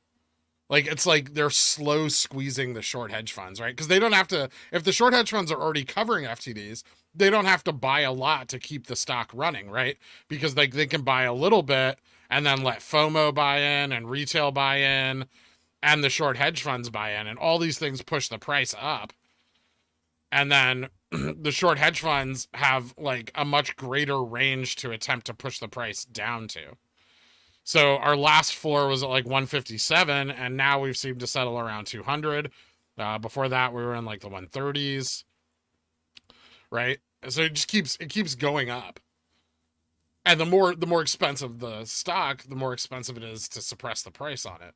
like it's like they're slow squeezing the short hedge funds, right? Because they don't have to, if the short hedge funds are already covering FTDs, they don't have to buy a lot to keep the stock running, right? Because they can buy a little bit and then let FOMO buy in and retail buy in and the short hedge funds buy in, and all these things push the price up. And then the short hedge funds have like a much greater range to attempt to push the price down to. So our last floor was at like 157, and now we've seemed to settle around 200. Before that, we were in like the 130s, right? So it keeps going up, and the more expensive the stock, the more expensive it is to suppress the price on it.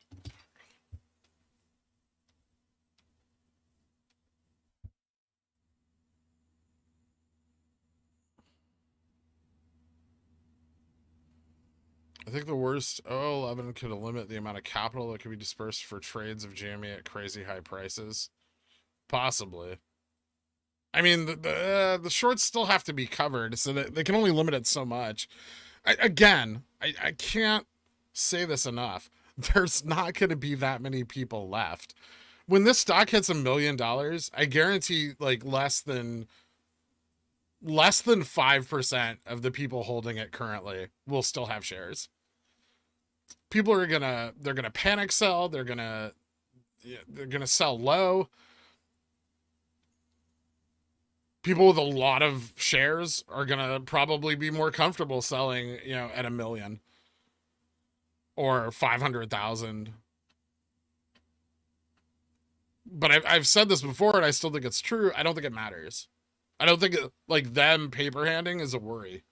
I think the worst O11 could limit the amount of capital that could be dispersed for trades of GME at crazy high prices. Possibly. I mean, the shorts still have to be covered, so they can only limit it so much. I can't say this enough. There's not going to be that many people left. When this stock hits $1 million, I guarantee like less than 5% of the people holding it currently will still have shares. People are they're gonna panic sell. They're gonna sell low. People with a lot of shares are gonna probably be more comfortable selling, at $1 million or 500,000. But I've said this before, and I still think it's true. I don't think it matters. I don't think like them paper handing is a worry.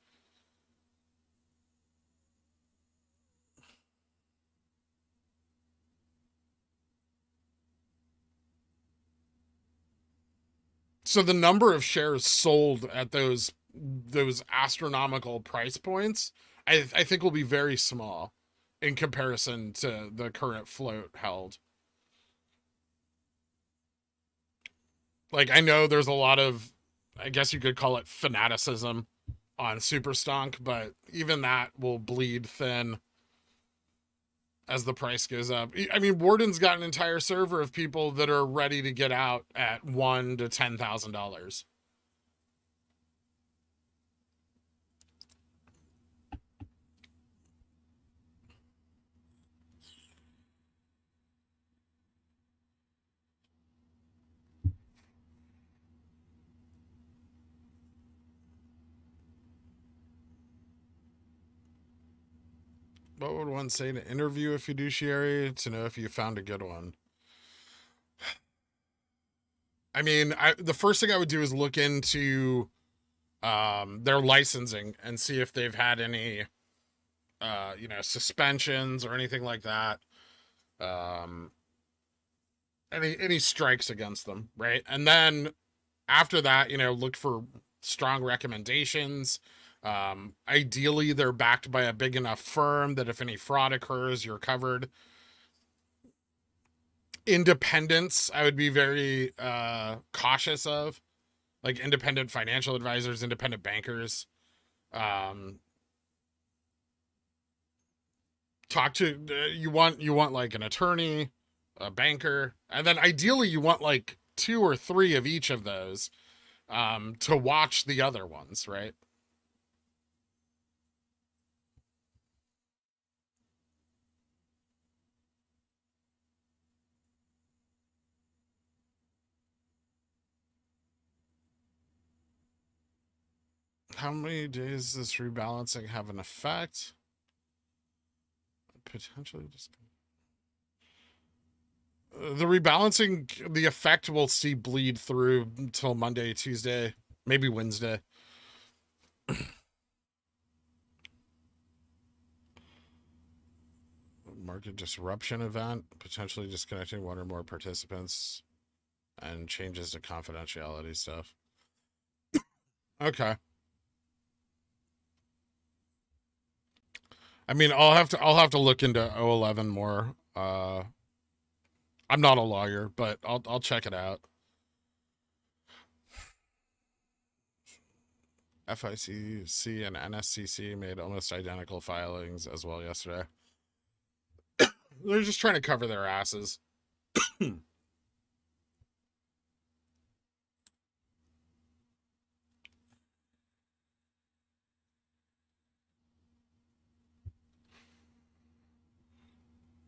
So the number of shares sold at those astronomical price points, I think will be very small in comparison to the current float held. Like I know there's a lot of, I guess you could call it fanaticism on super stonk, but even that will bleed thin as the price goes up. I mean, Warden's got an entire server of people that are ready to get out at $1,000 to $10,000. What would one say to interview a fiduciary to know if you found a good one? I mean, the first thing I would do is look into their licensing and see if they've had any, suspensions or anything like that. Any strikes against them, right? And then after that, look for strong recommendations. Ideally, they're backed by a big enough firm that if any fraud occurs, you're covered. Independence, I would be very cautious of, like independent financial advisors, independent bankers. Talk to you want like an attorney, a banker, and then ideally you want like 2 or 3 of each of those to watch the other ones, right? How many days does rebalancing have an effect? Potentially just the rebalancing, the effect we'll see bleed through until Monday, Tuesday, maybe Wednesday. Market disruption event, potentially disconnecting 1 or more participants, and changes to confidentiality stuff. Okay. I mean, I'll have to look into 011 more. I'm not a lawyer, but I'll check it out. FICC and NSCC made almost identical filings as well yesterday. They're just trying to cover their asses.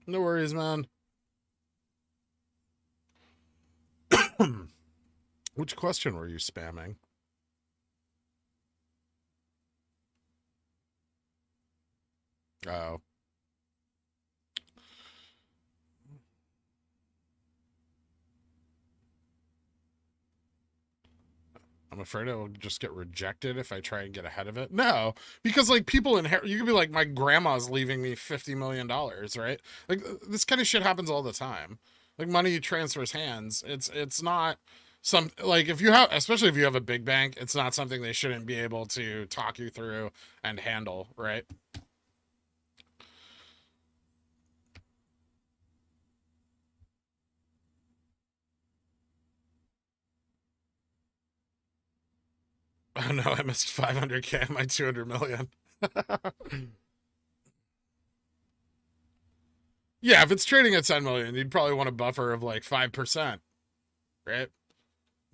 No worries, man. Which question were you spamming? Oh. I'm afraid it'll just get rejected if I try and get ahead of it. No, because like people inherit, you could be like, my grandma's leaving me $50 million, right? Like this kind of shit happens all the time. Like money transfers hands. It's not some, like if you have, especially if you have a big bank, it's not something they shouldn't be able to talk you through and handle, right? Oh no, I missed 500K, my 200 million. Yeah, if it's trading at 10 million, you'd probably want a buffer of like 5%, right?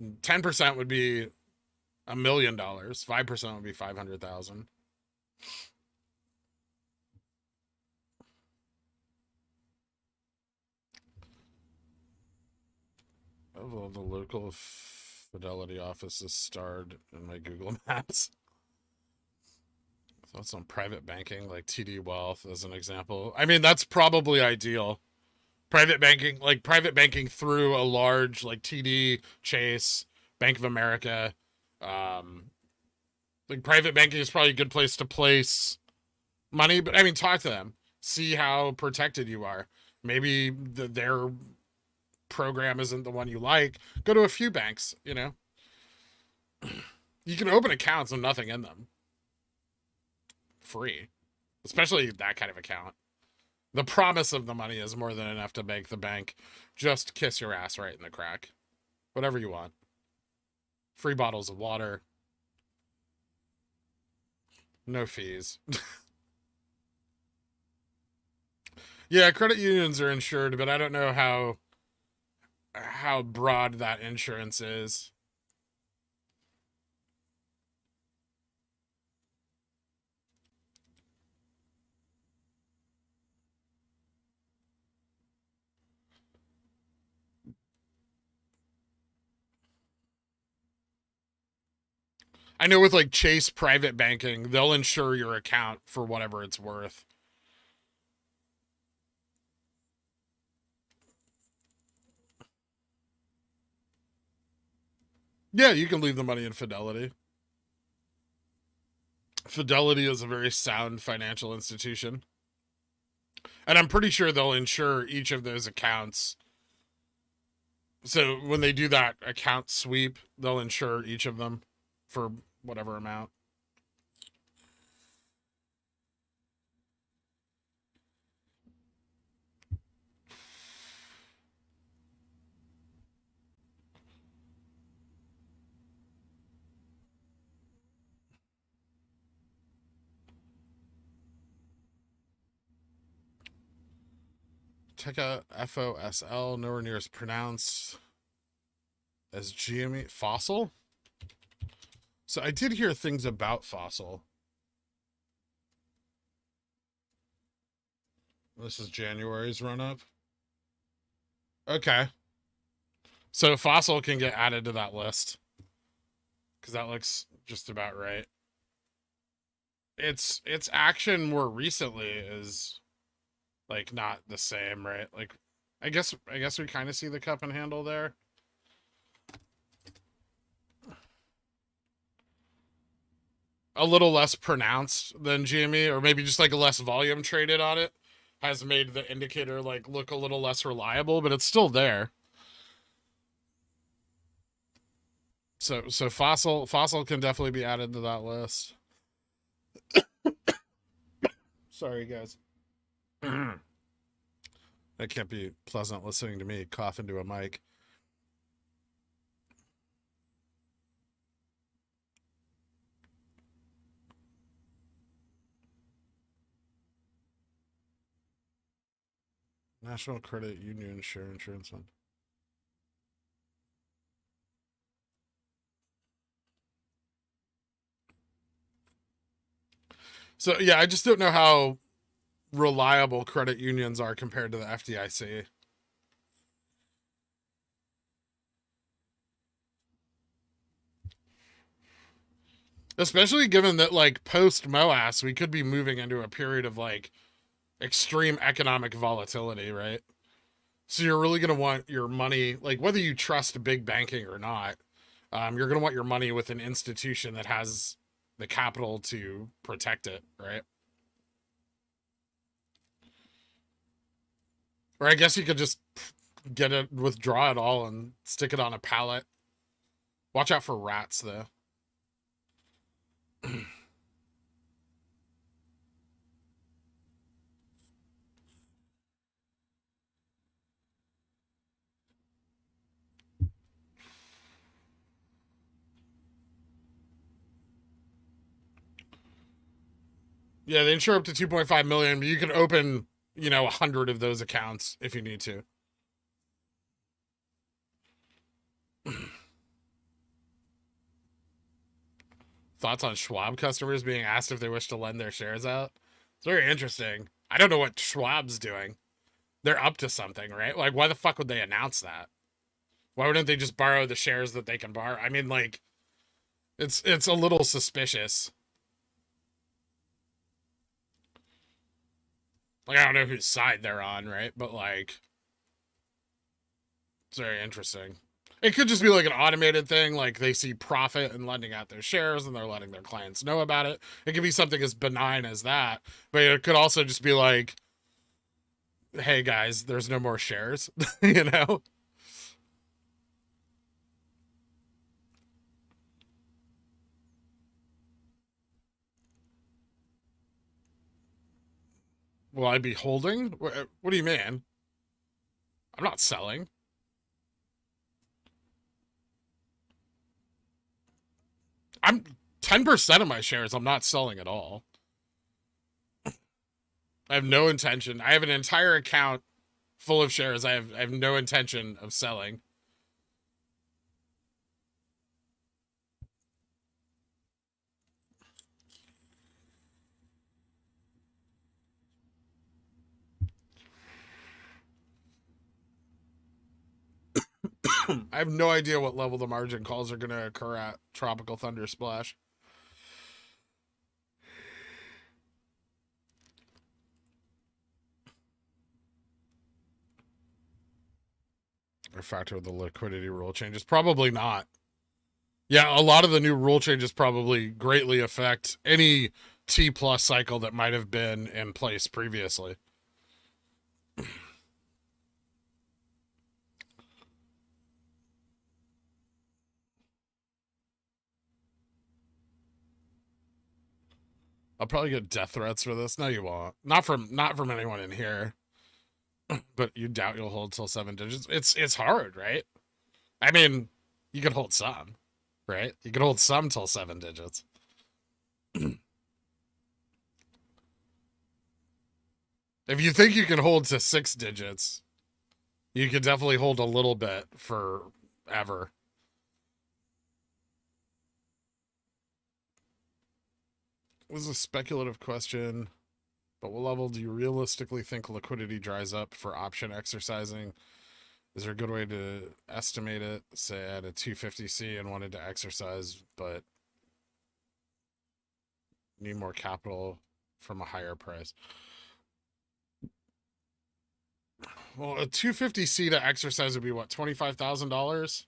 10% would be $1 million. 5% would be 500,000. Oh, the local Fidelity office is starred in my Google Maps. Thoughts on private banking, like TD Wealth as an example. I mean, that's probably ideal. Private banking through a large like TD, Chase, Bank of America. Um, like private banking is probably a good place to place money, but I mean, talk to them, see how protected you are. Maybe their program isn't the one you like. Go to a few banks. You can open accounts with nothing in them, free, especially that kind of account. The promise of the money is more than enough to make the bank just kiss your ass right in the crack. Whatever you want. Free bottles of water. No fees. Yeah, credit unions are insured, but I don't know how broad that insurance is. I know with like Chase private banking, they'll insure your account for whatever it's worth. Yeah, you can leave the money in Fidelity. Fidelity is a very sound financial institution. And I'm pretty sure they'll insure each of those accounts. So when they do that account sweep, they'll insure each of them for whatever amount. Ticker FOSL, nowhere near as pronounced as GME. FOSL? So I did hear things about FOSL. This is January's run up. Okay. So FOSL can get added to that list. Because that looks just about right. Its action more recently is like not the same, right? Like I guess we kind of see the cup and handle there. A little less pronounced than GME, or maybe just like less volume traded on it has made the indicator like look a little less reliable, but it's still there. So FOSL can definitely be added to that list. Sorry, guys. That can't be pleasant listening to me cough into a mic. National Credit Union Share Insurance Fund. So yeah, I just don't know how reliable credit unions are compared to the FDIC. Especially given that like post MOASS, we could be moving into a period of like extreme economic volatility, right? So you're really going to want your money, like whether you trust big banking or not, you're going to want your money with an institution that has the capital to protect it, right? Or I guess you could just get it, withdraw it all and stick it on a pallet. Watch out for rats, though. Yeah, they insure up to 2.5 million, but you can open, 100 of those accounts if you need to. Thoughts on Schwab customers being asked if they wish to lend their shares out? It's very interesting. I don't know what Schwab's doing. They're up to something, right? Like, why the fuck would they announce that? Why wouldn't they just borrow the shares that they can borrow? I mean, like, it's a little suspicious. Like, I don't know whose side they're on, right? But like, it's very interesting. It could just be like an automated thing, like they see profit in lending out their shares and they're letting their clients know about it. It could be something as benign as that, but it could also just be like, hey guys, there's no more shares, you know? Will I be holding? What do you mean? I'm not selling. I'm 10% of my shares, I'm not selling at all. I have no intention. I have an entire account full of shares. I have no intention of selling. I have no idea what level the margin calls are going to occur at Tropical Thunder Splash. Or factor the liquidity rule changes? Probably not. Yeah, a lot of the new rule changes probably greatly affect any T plus cycle that might have been in place previously. I'll probably get death threats for this. No, you won't. Not from anyone in here. But you doubt you'll hold till 7 digits. It's hard, right? I mean, you could hold some, right? You could hold some till 7 digits. If you think you can hold to 6 digits, you could definitely hold a little bit forever. This is a speculative question, but what level do you realistically think liquidity dries up for option exercising? Is there a good way to estimate it? Say I had a 250C and wanted to exercise, but need more capital from a higher price. Well, a 250C to exercise would be what, $25,000?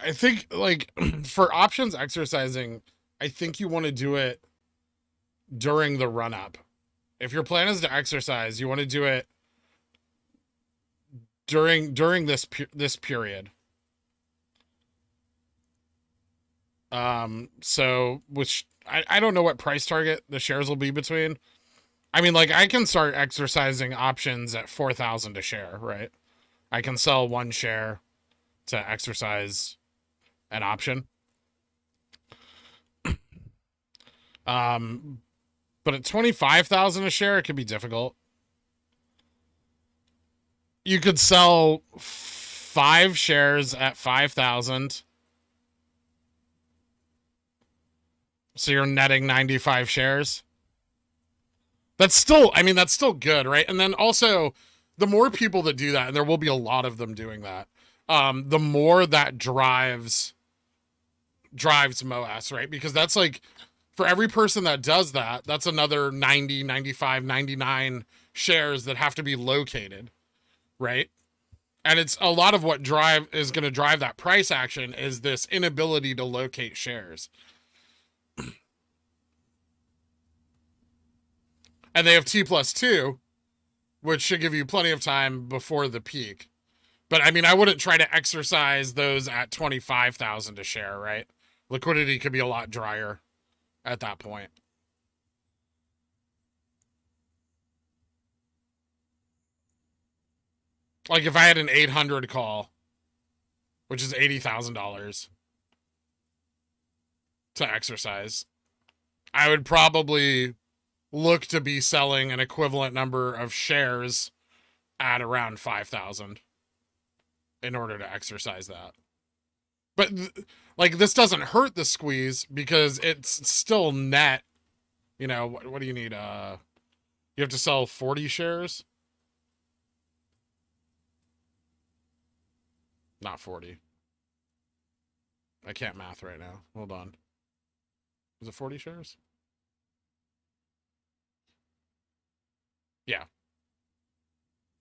I think like for options exercising, I think you want to do it during the run up. If your plan is to exercise, you want to do it during this period. So which I don't know what price target the shares will be between. I mean, like I can start exercising options at 4,000 a share, right? I can sell one share to exercise an option. But at 25,000 a share, it could be difficult. You could sell 5 shares at 5,000. So you're netting 95 shares. That's still, I mean, that's still good, right? And then also, the more people that do that, and there will be a lot of them doing that, the more that drives MOASS, right? Because that's like, for every person that does that, that's another 90, 95, 99 shares that have to be located, right? And it's a lot of what is going to drive that price action is this inability to locate shares. And they have T+2, which should give you plenty of time before the peak. But I mean, I wouldn't try to exercise those at 25,000 a share, right? Liquidity could be a lot drier at that point. Like if I had an 800 call, which is $80,000 to exercise, I would probably look to be selling an equivalent number of shares at around 5,000 in order to exercise that. But like this doesn't hurt the squeeze because it's still net. You know, what do you need? You have to sell 40 shares? Not 40. I can't math right now. Hold on. Is it 40 shares? Yeah.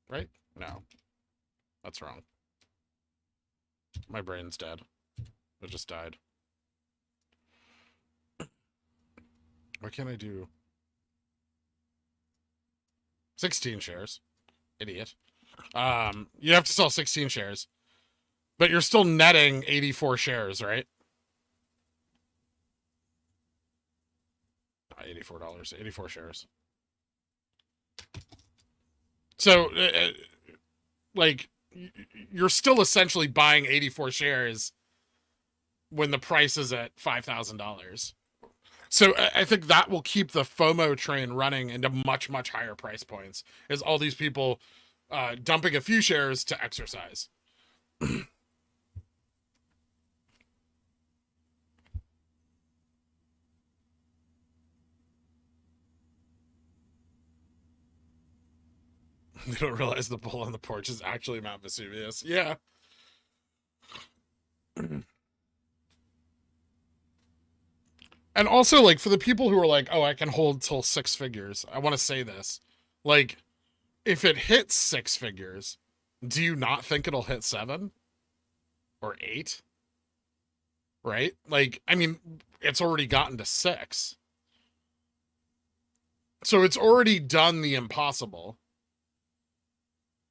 Right? No. That's wrong. My brain's dead. It just died. What can I do? 16 shares. Idiot. You have to sell 16 shares. But you're still netting 84 shares, right? $84. 84 shares. So, like, you're still essentially buying 84 shares when the price is at $5,000. So I think that will keep the FOMO train running into much, much higher price points, is all these people dumping a few shares to exercise. They don't realize the bull on the porch is actually Mount Vesuvius. Yeah. And also, like, for the people who are like, oh, I can hold till 6 figures, I want to say this. Like, if it hits 6 figures, do you not think it'll hit 7 or 8? Right? Like, I mean, it's already gotten to 6. So it's already done the impossible.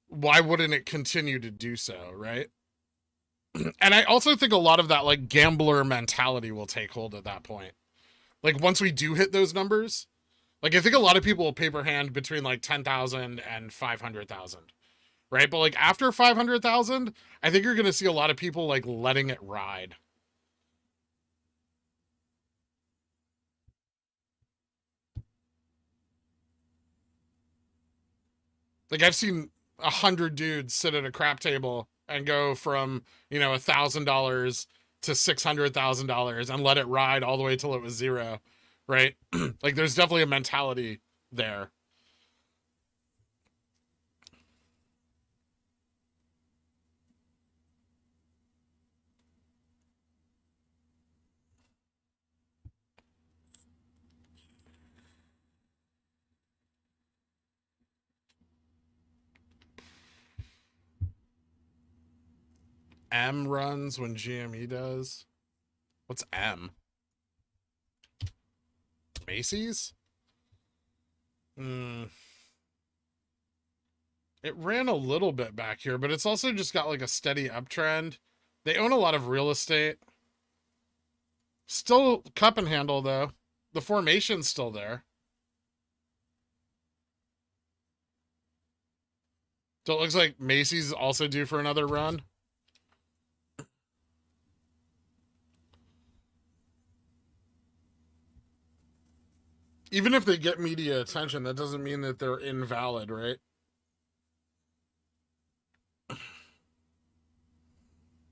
Why wouldn't it continue to do so, right? And I also think a lot of that, like, gambler mentality will take hold at that point. Like, once we do hit those numbers, like, I think a lot of people will paper hand between, like, 10,000 and 500,000, right? But, like, after 500,000, I think you're going to see a lot of people, like, letting it ride. Like, I've seen 100 dudes sit at a crap table and go from, you know, $1,000 to $600,000 and let it ride all the way till it was 0, right? Like, there's definitely a mentality there. M runs when GME does. What's M? Macy's? Hmm. It ran a little bit back here, but it's also just got like a steady uptrend. They own a lot of real estate. Still cup and handle though. The formation's still there. So it looks like Macy's also due for another run. Even if they get media attention, that doesn't mean that they're invalid, right?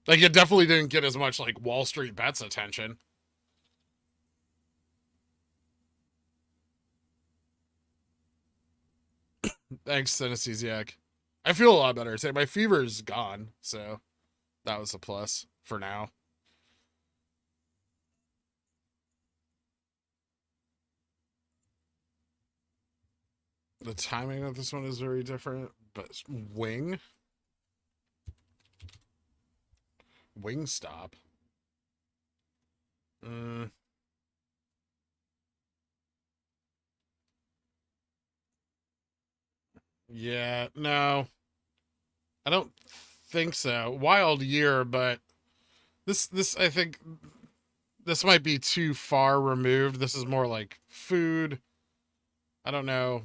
Like, it definitely didn't get as much like Wall Street Bets attention. Thanks, Synesthesiac. I feel a lot better. Say my fever's gone, so that was a plus for now. The timing of this one is very different, but Wingstop. Yeah, no, I don't think so. Wild year, but this I think this might be too far removed. This is more like food. I don't know.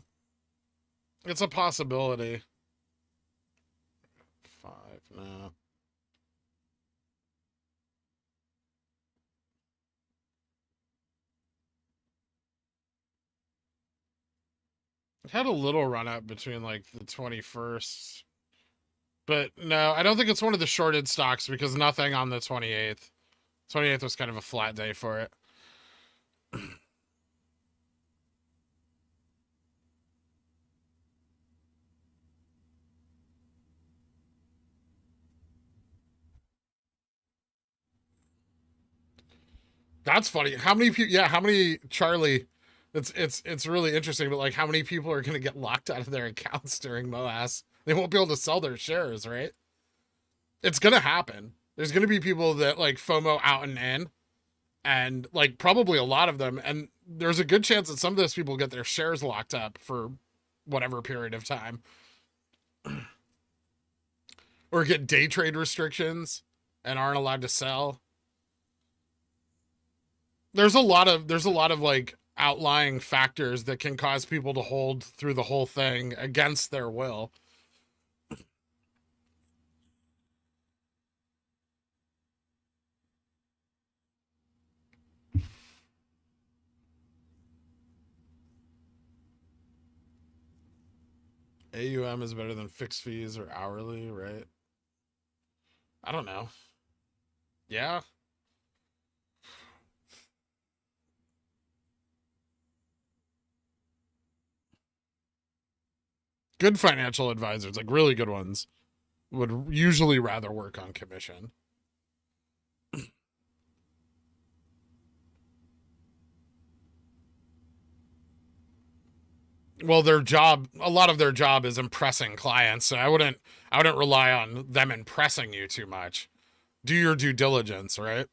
It's a possibility. 5, no. It had a little run up between like the 21st. But no, I don't think it's one of the shorted stocks because nothing on the 28th. 28th was kind of a flat day for it. That's funny. How many people? Yeah, how many Charlie? It's really interesting. But like, how many people are going to get locked out of their accounts during MOASS? They won't be able to sell their shares, right? It's going to happen. There's going to be people that like FOMO out and in, and like probably a lot of them. And there's a good chance that some of those people get their shares locked up for whatever period of time, or get day trade restrictions and aren't allowed to sell. There's a lot of like outlying factors that can cause people to hold through the whole thing against their will. AUM is better than fixed fees or hourly, right? I don't know. Yeah. Good financial advisors, like really good ones, would usually rather work on commission. Well, their job, a lot of their job is impressing clients, so I wouldn't rely on them impressing you too much. Do your due diligence, right?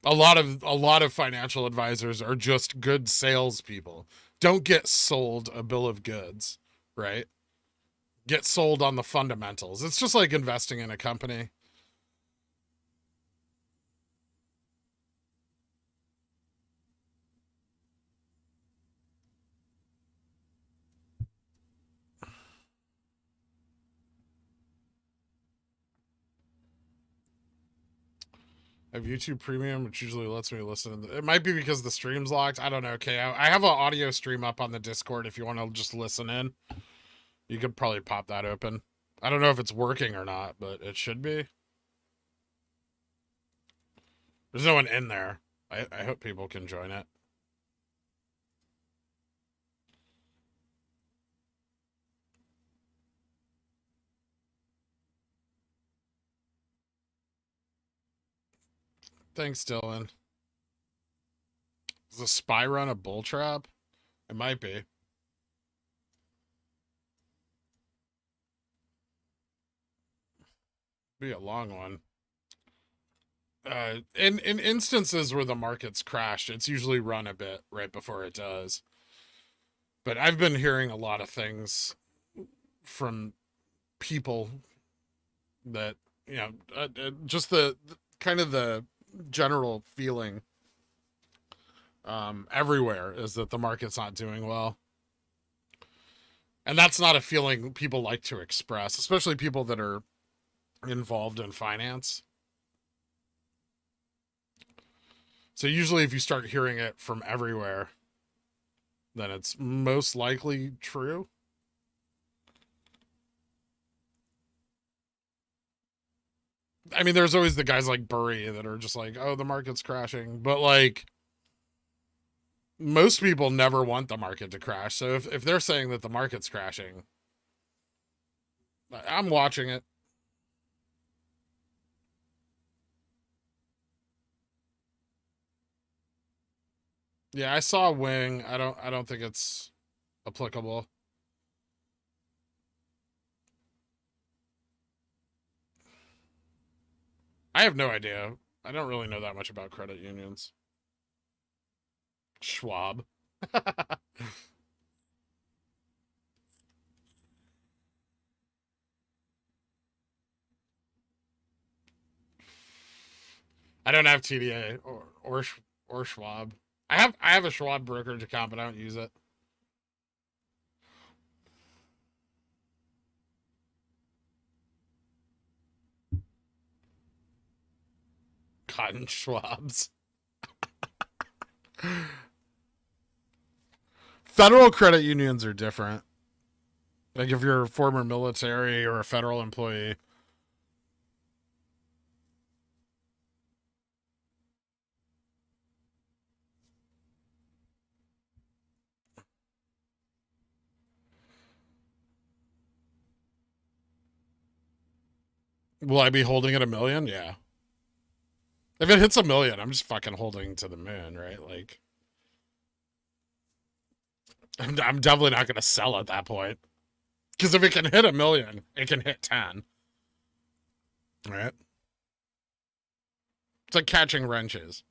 A lot of financial advisors are just good salespeople. Don't get sold a bill of goods, right? Get sold on the fundamentals. It's just like investing in a company. I have YouTube Premium, which usually lets me listen. It might be because the stream's locked. I don't know. Okay, I have an audio stream up on the Discord. If you want to just listen in, you could probably pop that open. I don't know if it's working or not, but it should be. There's no one in there. I hope people can join it. Thanks, Dylan. Is the spy run a bull trap? It might be. Be a long one. In instances where the market's crashed, it's usually run a bit right before it does. But I've been hearing a lot of things from people that, just the kind of the general feeling everywhere is that the market's not doing well. And that's not a feeling people like to express, especially people that are involved in finance. So usually if you start hearing it from everywhere, then it's most likely true. I mean, there's always the guys like Burry that are just like, oh, the market's crashing. But like, most people never want the market to crash. So if they're saying that the market's crashing, I'm watching it. Yeah, I saw Wing. I don't think it's applicable. I have no idea. I don't really know that much about credit unions. Schwab. I don't have TDA or Schwab. I have a Schwab brokerage account, but I don't use it. Cotton Schwabs. Federal credit unions are different. Like if you're a former military or a federal employee. Will I be holding it a million? Yeah. If it hits a million, I'm just fucking holding to the moon, right? Like, I'm definitely not going to sell at that point. Because if it can hit a million, it can hit 10. Right? It's like catching wrenches.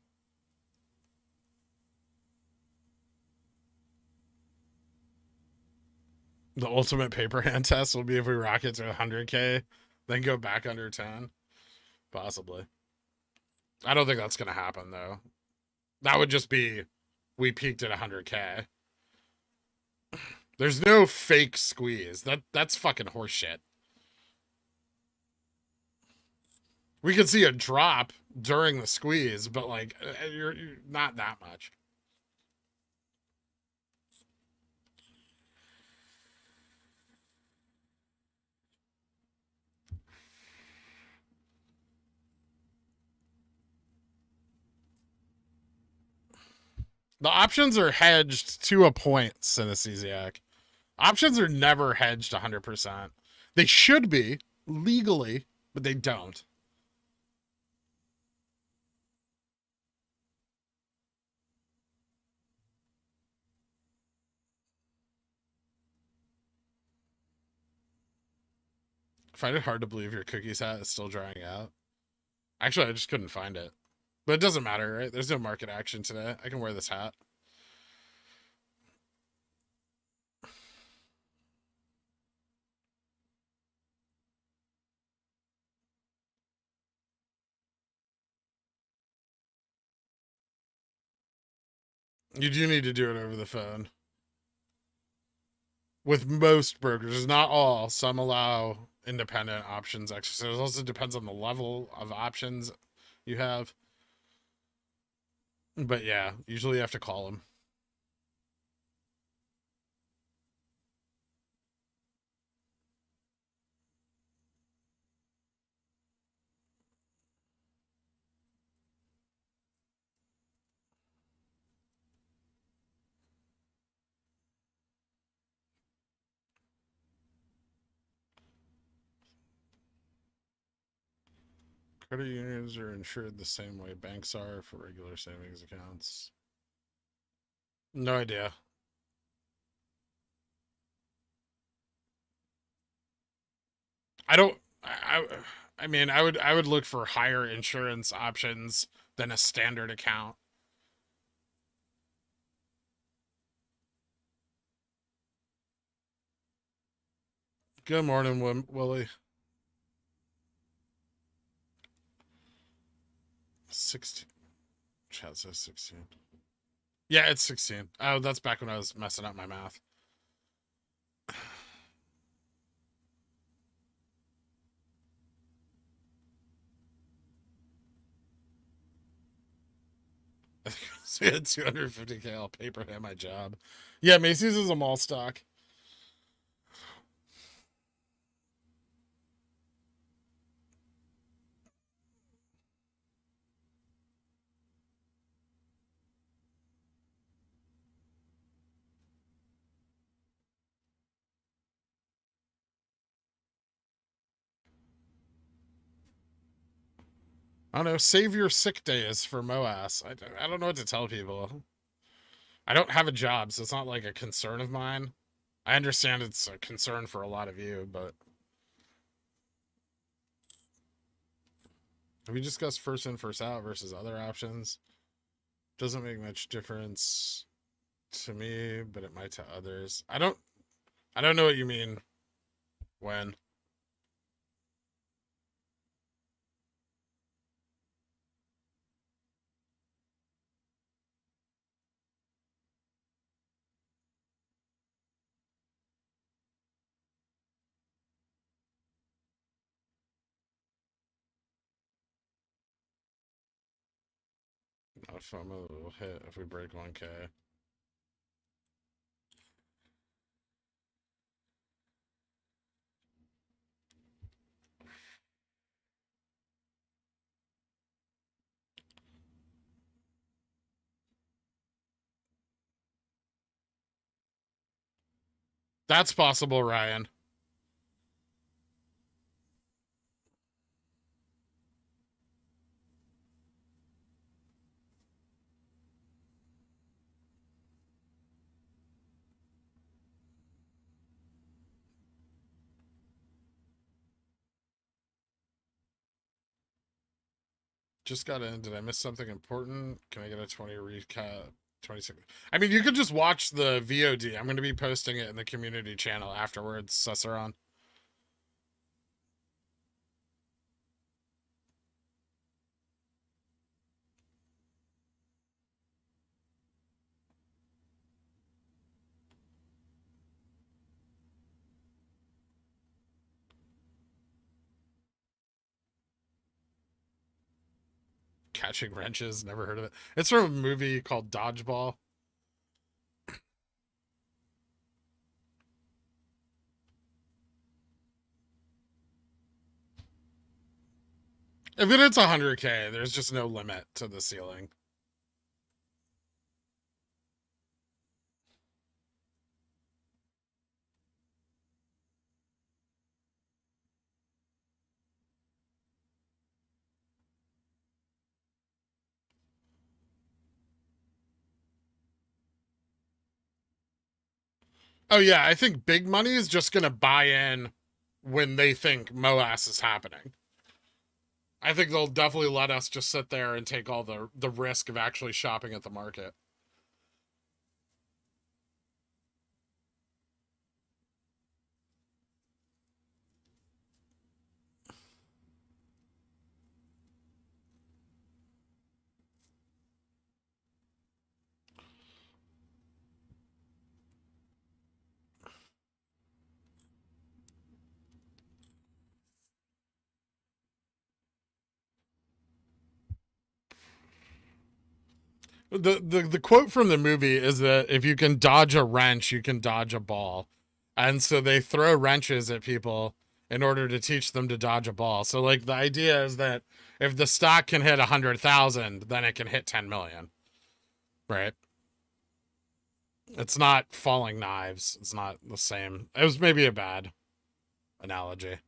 The ultimate paper hand test will be if we rocket to 100K, then go back under 10. Possibly. I don't think that's going to happen, though. That would just be we peaked at 100K. There's no fake squeeze. That's fucking horseshit. We could see a drop during the squeeze, but like you're not that much. The options are hedged to a point, synesthesiac. Options are never hedged 100%. They should be legally, but they don't. I find it hard to believe your cookies hat is still drying out. Actually, I just couldn't find it. But it doesn't matter, right? There's no market action today. I can wear this hat. You do need to do it over the phone. With most brokers, not all. Some allow independent options exercise. It also depends on the level of options you have. But yeah, usually you have to call them. Credit unions are insured the same way banks are for regular savings accounts. No idea. I don't. I mean, I would look for higher insurance options than a standard account. Good morning, Willie. 16. Chat says 16. Yeah, it's 16. Oh, that's back when I was messing up my math. I think I had 250K. I'll paper him my job. Yeah, Macy's is a mall stock. I don't know. Save your sick days for MOASS. I don't know what to tell people. I don't have a job, so it's not like a concern of mine. I understand it's a concern for a lot of you, but have we discussed first in, first out versus other options? Doesn't make much difference to me, but it might to others. I don't know what you mean when. FOMO will hit if we break 1K. That's possible, Ryan. Just got in. Did I miss something important? Can I get a 20 recap? 26. I mean, you could just watch the VOD. I'm going to be posting it in the community channel afterwards, Susseron. Catching wrenches. Never heard of it. It's from a movie called Dodgeball. If it hits 100K, there's just no limit to the ceiling. Oh, yeah. I think big money is just going to buy in when they think MOASS is happening. I think they'll definitely let us just sit there and take all the risk of actually shopping at the market. The quote from the movie is that if you can dodge a wrench, you can dodge a ball. And so they throw wrenches at people in order to teach them to dodge a ball. So like the idea is that if the stock can hit 100,000, then it can hit 10 million. Right? It's not falling knives. It's not the same. It was maybe a bad analogy.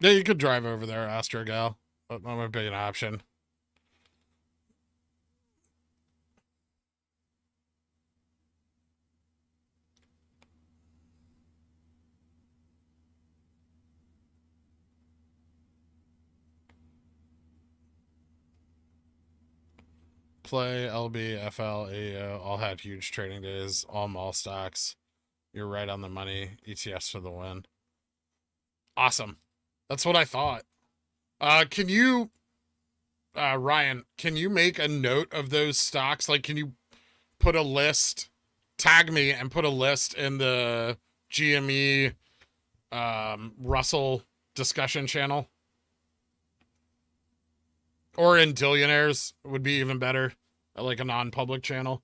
Yeah, you could drive over there, Astrogal. That might be an option. Play, LB, FL, AEO all had huge trading days, all mall stocks. You're right on the money. ETFs for the win. Awesome. That's what I thought. Can you, Ryan, can you make a note of those stocks? Like, can you put a list, tag me and put a list in the GME Russell discussion channel? Or in Dillionaires would be even better, like a non-public channel.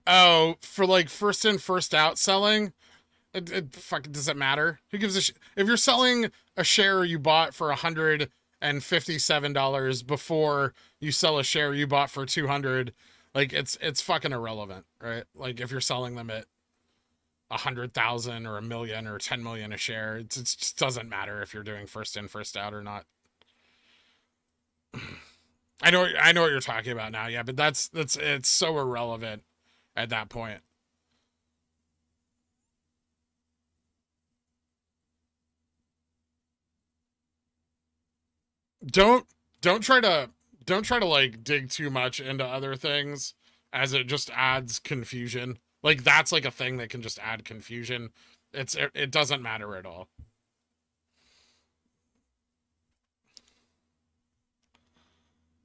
Oh, for like first in, first out selling? It fucking doesn't matter. Who gives a shit? If you're selling a share you bought for $157 before you sell a share you bought for 200, like it's fucking irrelevant, right? Like if you're selling them at 100,000 or a million or 10 million a share, it just doesn't matter if you're doing first in, first out or not. I know what you're talking about now, yeah, but that's it's so irrelevant at that point. don't don't try to like dig too much into other things, as it just adds confusion. Like that's like a thing that can just add confusion. It doesn't matter at all.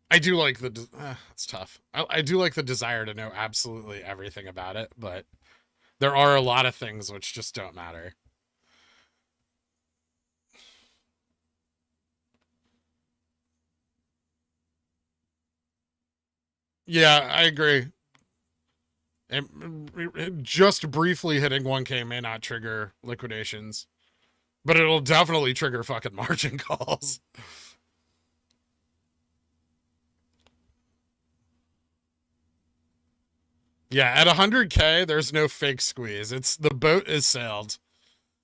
I do like it's tough. I do like the desire to know absolutely everything about it, but there are a lot of things which just don't matter. Yeah, I agree. Just briefly hitting 1K may not trigger liquidations, but it'll definitely trigger fucking margin calls. Yeah, at 100K, there's no fake squeeze. It's the boat is sailed.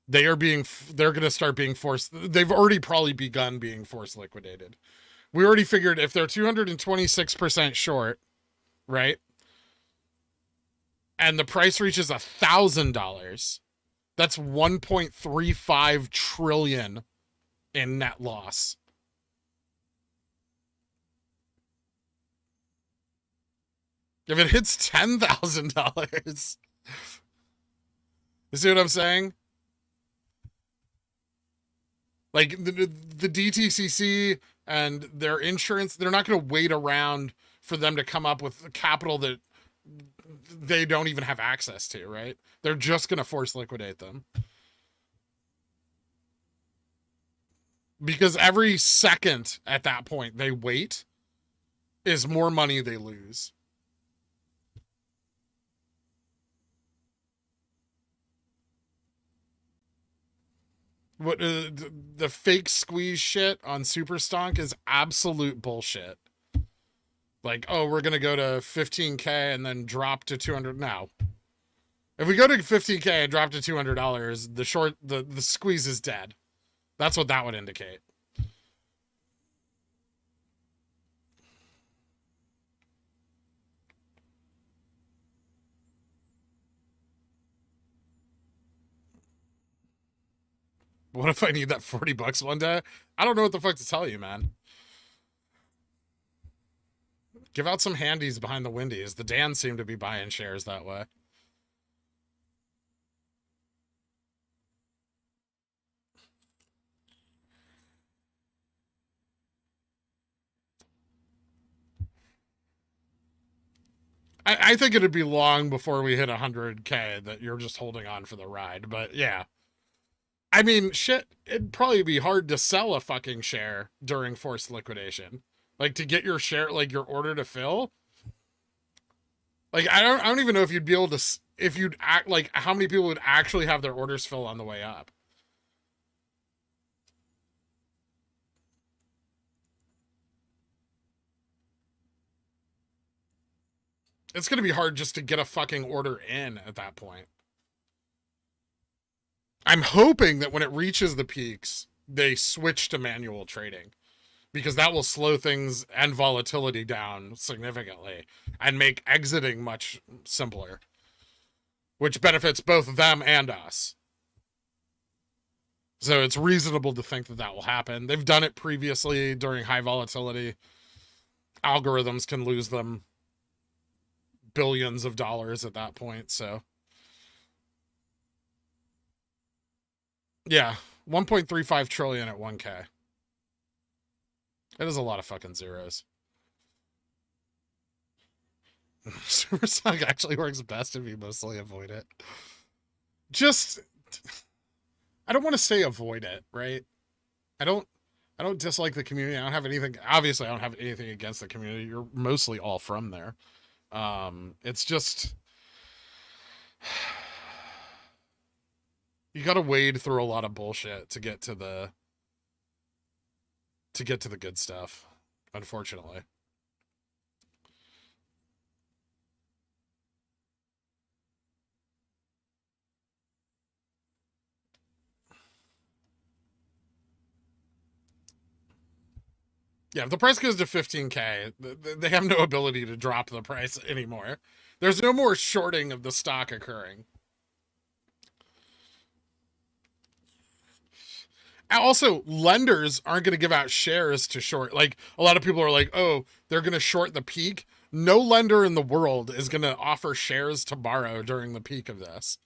They're going to start being forced. They've already probably begun being forced liquidated. We already figured if they're 226% short, right? And the price reaches $1,000, that's 1.35 trillion in net loss. If it hits $10,000, you see what I'm saying? Like the DTCC and their insurance, they're not going to wait around for them to come up with capital that they don't even have access to, right? They're just going to force liquidate them. Because every second at that point they wait is more money they lose. What the fake squeeze shit on Super Stonk is absolute bullshit. Like, oh, we're gonna go to 15K and then drop to 200 now. If we go to 15K and drop to $200, the squeeze is dead. That's what that would indicate. What if I need that $40 one day? I don't know what the fuck to tell you, man. Give out some handies behind the Windies. The Dans seem to be buying shares that way. I think it'd be long before we hit 100K that you're just holding on for the ride. But yeah. I mean, shit, it'd probably be hard to sell a fucking share during forced liquidation. Like, to get your share, like, your order to fill. Like, I don't even know if you'd be able to, if you'd act, like, how many people would actually have their orders fill on the way up. It's going to be hard just to get a fucking order in at that point. I'm hoping that when it reaches the peaks, they switch to manual trading, because that will slow things and volatility down significantly and make exiting much simpler, which benefits both them and us. So it's reasonable to think that that will happen. They've done it previously during high volatility. Algorithms can lose them billions of dollars at that point. So yeah, 1.35 trillion at 1K. It is a lot of fucking zeros. Superstock actually works best if you mostly avoid it. Just, I don't want to say avoid it, right? I don't dislike the community. I don't have anything. Obviously, I don't have anything against the community. You're mostly all from there. It's just you got to wade through a lot of bullshit to get to the good stuff, unfortunately. Yeah, if the price goes to 15K, they have no ability to drop the price anymore. There's no more shorting of the stock occurring. Also, lenders aren't going to give out shares to short. Like, a lot of people are like, oh, they're going to short the peak. No lender in the world is going to offer shares to borrow during the peak of this.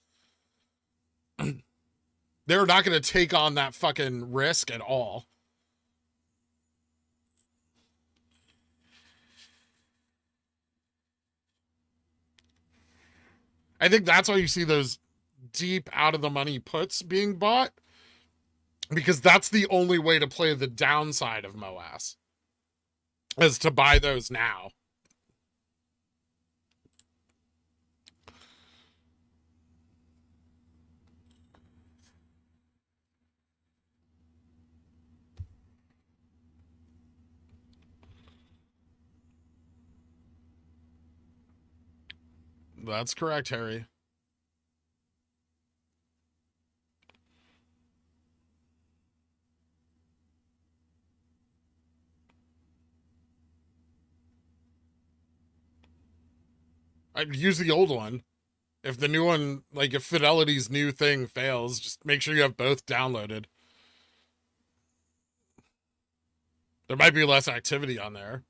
They're not going to take on that fucking risk at all. I think that's why you see those deep out of the money puts being bought, because that's the only way to play the downside of MOASS, is to buy those now. That's correct, Harry. I'd use the old one. If the new one, like if Fidelity's new thing fails, just make sure you have both downloaded. There might be less activity on there.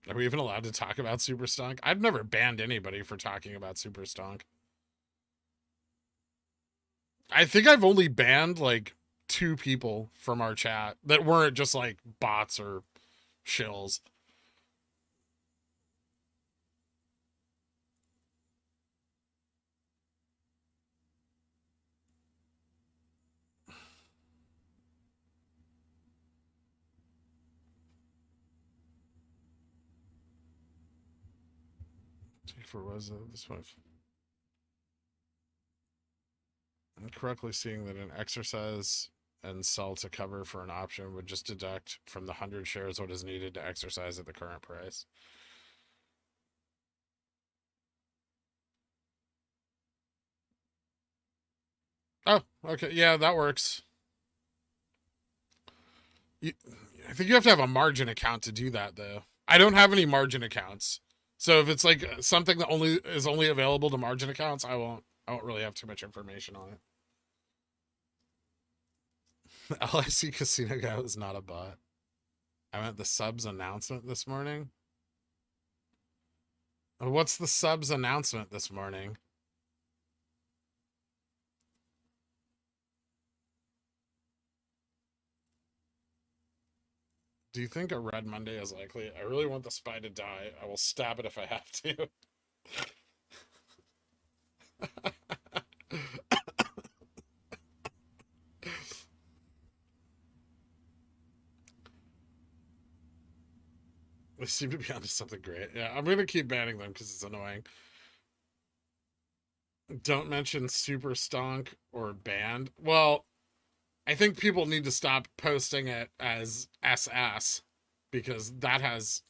Are we even allowed to talk about Super Stonk? I've never banned anybody for talking about Super Stonk. I think I've only banned like 2 people from our chat that weren't just like bots or shills. For was this one? I'm correctly seeing that an exercise and sell to cover for an option would just deduct from the 100 shares what is needed to exercise at the current price. Oh, okay. Yeah, that works. I think you have to have a margin account to do that, though. I don't have any margin accounts. So if it's like something that is only available to margin accounts, I won't really have too much information on it. The LIC Casino guy was not a bot. I meant the subs announcement this morning. What's the subs announcement this morning? Do you think a red Monday is likely? I really want the SPY to die. I will stab it if I have to. They seem to be onto something great. Yeah, I'm going to keep banning them because it's annoying. Don't mention super stonk or banned. Well, I think people need to stop posting it as SS because that has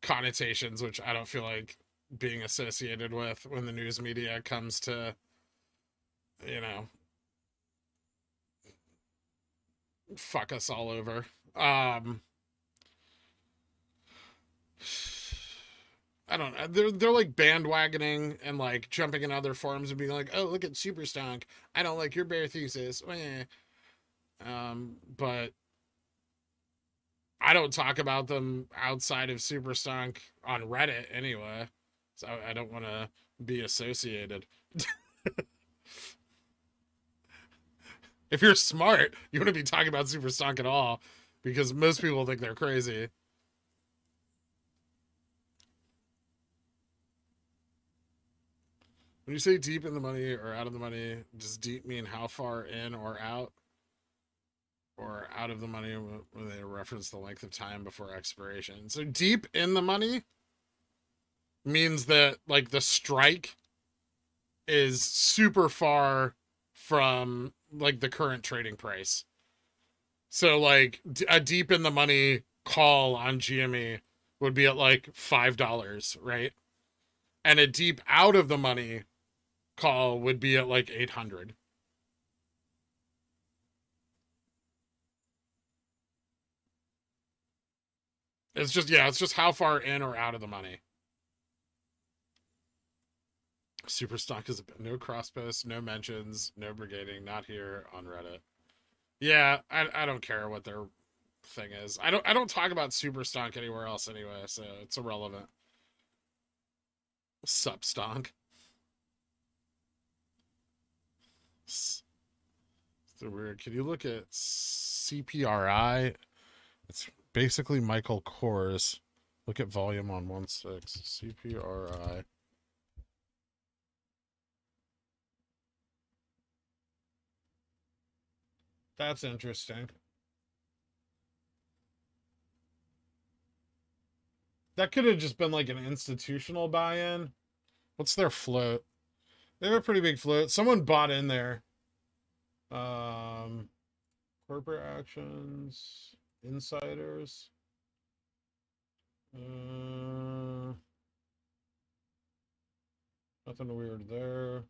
connotations which I don't feel like being associated with when the news media comes to, you know, fuck us all over. I don't know. They're like bandwagoning and like jumping in other forums and being like, "Oh, look at Super Stonk. I don't like your bear thesis." But I don't talk about them outside of Super Stonk on Reddit anyway, so I don't want to be associated. If you're smart, you wouldn't be talking about Super Stonk at all because most people think they're crazy. When you say deep in the money or out of the money, does deep mean how far in or out? Or out of the money when they reference the length of time before expiration. So deep in the money means that like the strike is super far from like the current trading price. So like a deep in the money call on GME would be at like $5, right? And a deep out of the money call would be at like 800. It's just how far in or out of the money. Super stock is no cross posts, no mentions, no brigading, not here on Reddit. Yeah, I don't care what their thing is. I don't talk about super stonk anywhere else anyway, so it's irrelevant. Sup stonk. So weird. Can you look at CPRI? It's basically Michael Kors. Look at volume on 1.6. CPRI. That's interesting. That could have just been like an institutional buy-in. What's their float? They have a pretty big float. Someone bought in there. Corporate actions, insiders. Nothing weird there.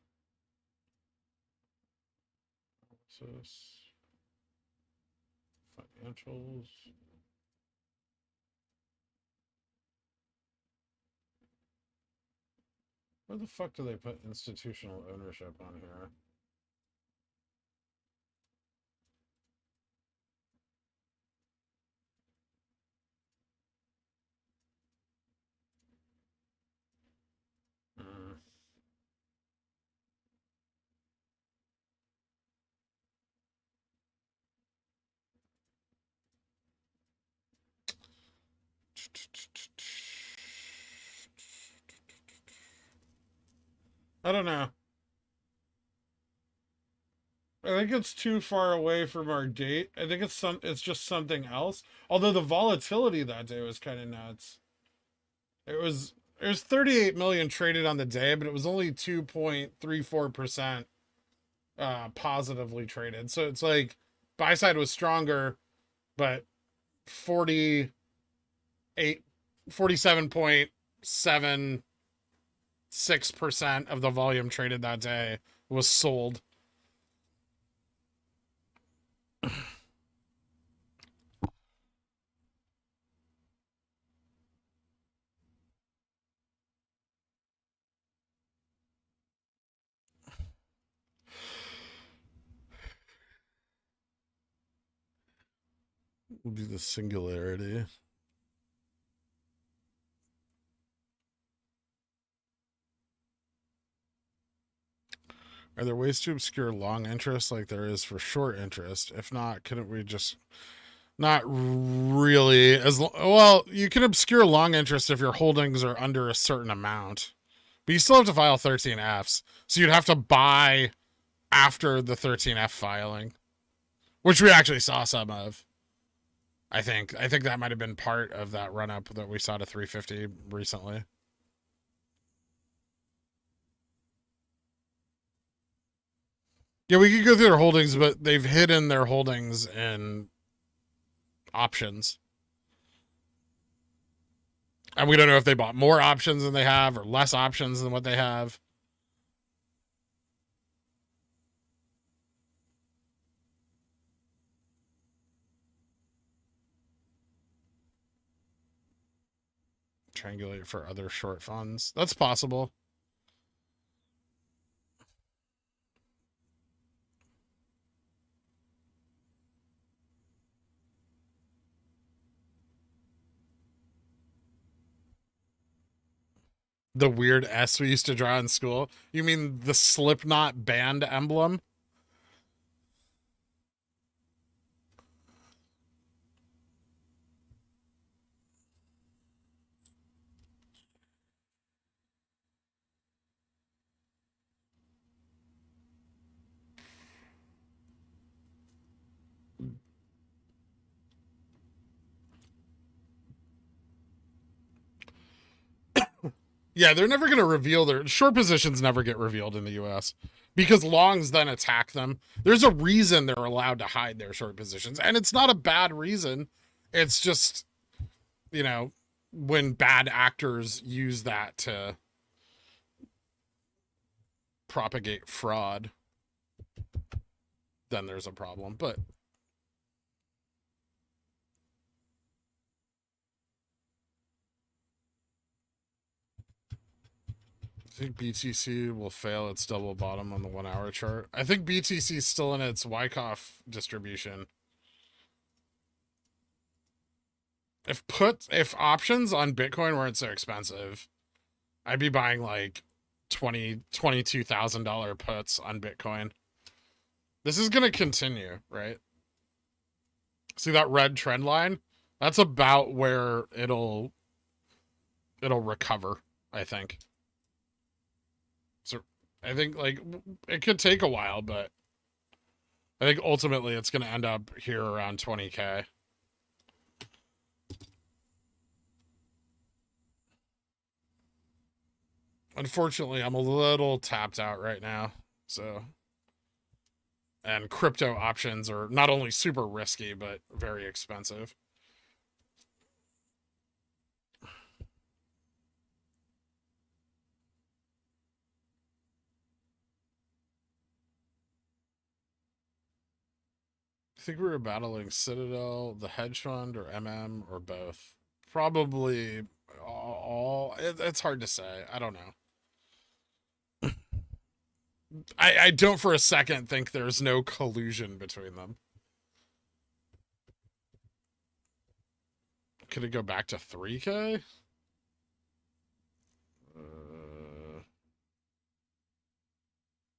Financials. Where the fuck do they put institutional ownership on here? I don't know. I think it's too far away from our date. I think it's just something else. Although the volatility that day was kind of nuts. It was There's 38 million traded on the day, but it was only 2.34% positively traded. So it's like buy side was stronger, but 47.76% of the volume traded that day was sold. Will be the singularity. Are there ways to obscure long interest like there is for short interest? If not, couldn't we just... Not really. Well, you can obscure long interest if your holdings are under a certain amount, but you still have to file 13Fs. So you'd have to buy after the 13F filing, which we actually saw some of. I think that might have been part of that run up that we saw to 350 recently. Yeah, we could go through their holdings, but they've hidden their holdings in options. And we don't know if they bought more options than they have or less options than what they have. Triangulate for other short funds. That's possible. The weird S we used to draw in school. You mean the Slipknot band emblem? Yeah, they're never going to reveal their short positions. Never get revealed in the U.S. because longs then attack them. There's a reason they're allowed to hide their short positions, and it's not a bad reason. It's just, you know, when bad actors use that to propagate fraud, then there's a problem. But I think BTC will fail its double bottom on the 1 hour chart. I think BTC is still in its Wyckoff distribution. If options on Bitcoin weren't so expensive, I'd be buying like $22,000 puts on Bitcoin. This is gonna continue, right? See that red trend line? That's about where it'll recover, I think. So I think like it could take a while, but I think ultimately it's gonna end up here around 20K. Unfortunately, I'm a little tapped out right now. So, and crypto options are not only super risky, but very expensive. I think we were battling Citadel, the hedge fund, or MM, or both. Probably all. It's hard to say. I don't know. I don't for a second think there's no collusion between them. Could it go back to 3K?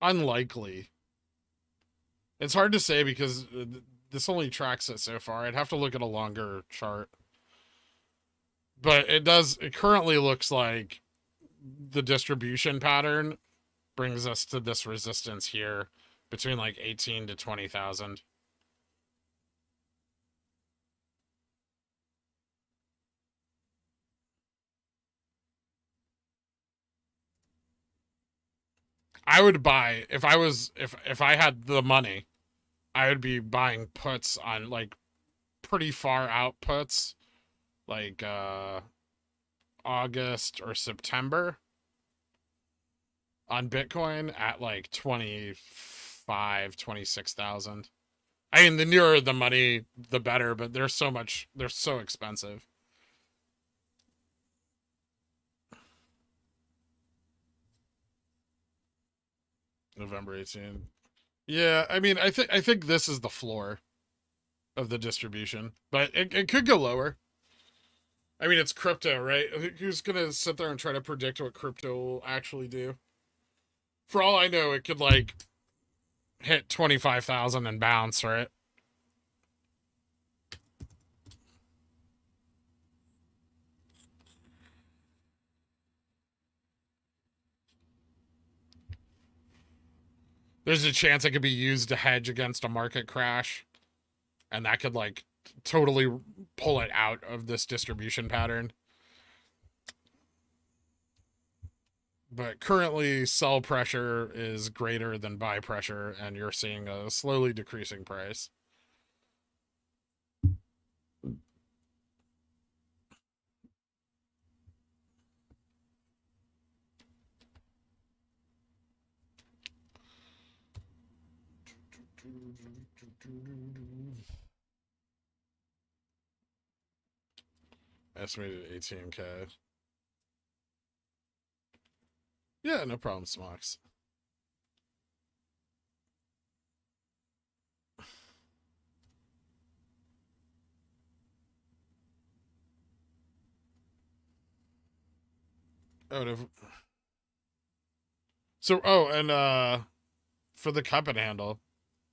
Unlikely. It's hard to say because this only tracks it so far. I'd have to look at a longer chart. But it currently looks like the distribution pattern brings us to this resistance here between like 18 to 20,000. I would buy if I had the money, I would be buying puts on like pretty far out puts, like August or September on Bitcoin at like 26,000. I mean, the nearer the money, the better, but they're so expensive. November 18. Yeah, I mean, I think this is the floor of the distribution, but it could go lower. I mean, it's crypto, right? Who's gonna sit there and try to predict what crypto will actually do? For all I know, it could like hit 25,000 and bounce, right? There's a chance it could be used to hedge against a market crash, and that could like totally pull it out of this distribution pattern. But currently, sell pressure is greater than buy pressure, and you're seeing a slowly decreasing price. Estimated 18K. Yeah, no problem, Smocks. Oh, no. So, and for the cup and handle,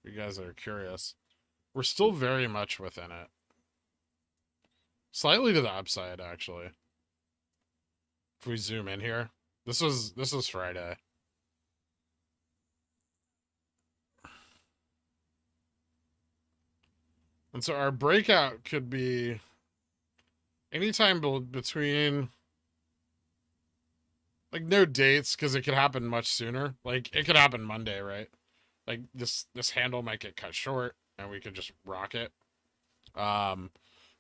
if you guys are curious, we're still very much within it. Slightly to the upside, actually. If we zoom in here, this was Friday. And so our breakout could be anytime between, like, no dates, because it could happen much sooner. Like, it could happen Monday, right? Like, this handle might get cut short, and we could just rock it.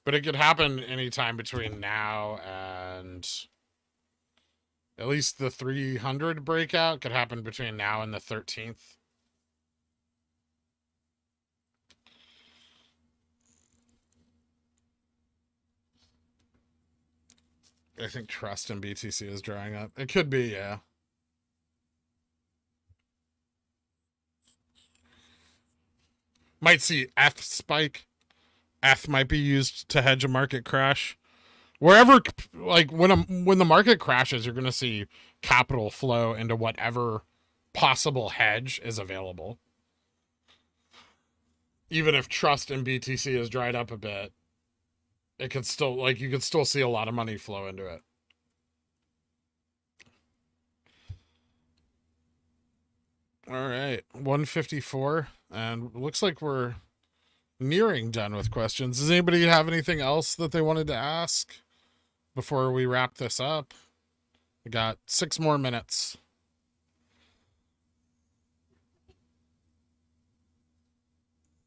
But it could happen anytime between now and at least the 300 breakout could happen between now and the 13th. I think trust in BTC is drying up. It could be, yeah. Might see ETH spike. ETH might be used to hedge a market crash. Wherever, like, when the market crashes, you're going to see capital flow into whatever possible hedge is available. Even if trust in BTC is dried up a bit, it could still, like, you could still see a lot of money flow into it. All right, 154, and looks like we're nearing done with questions. Does anybody have anything else that they wanted to ask before we wrap this up? We got 6 more minutes.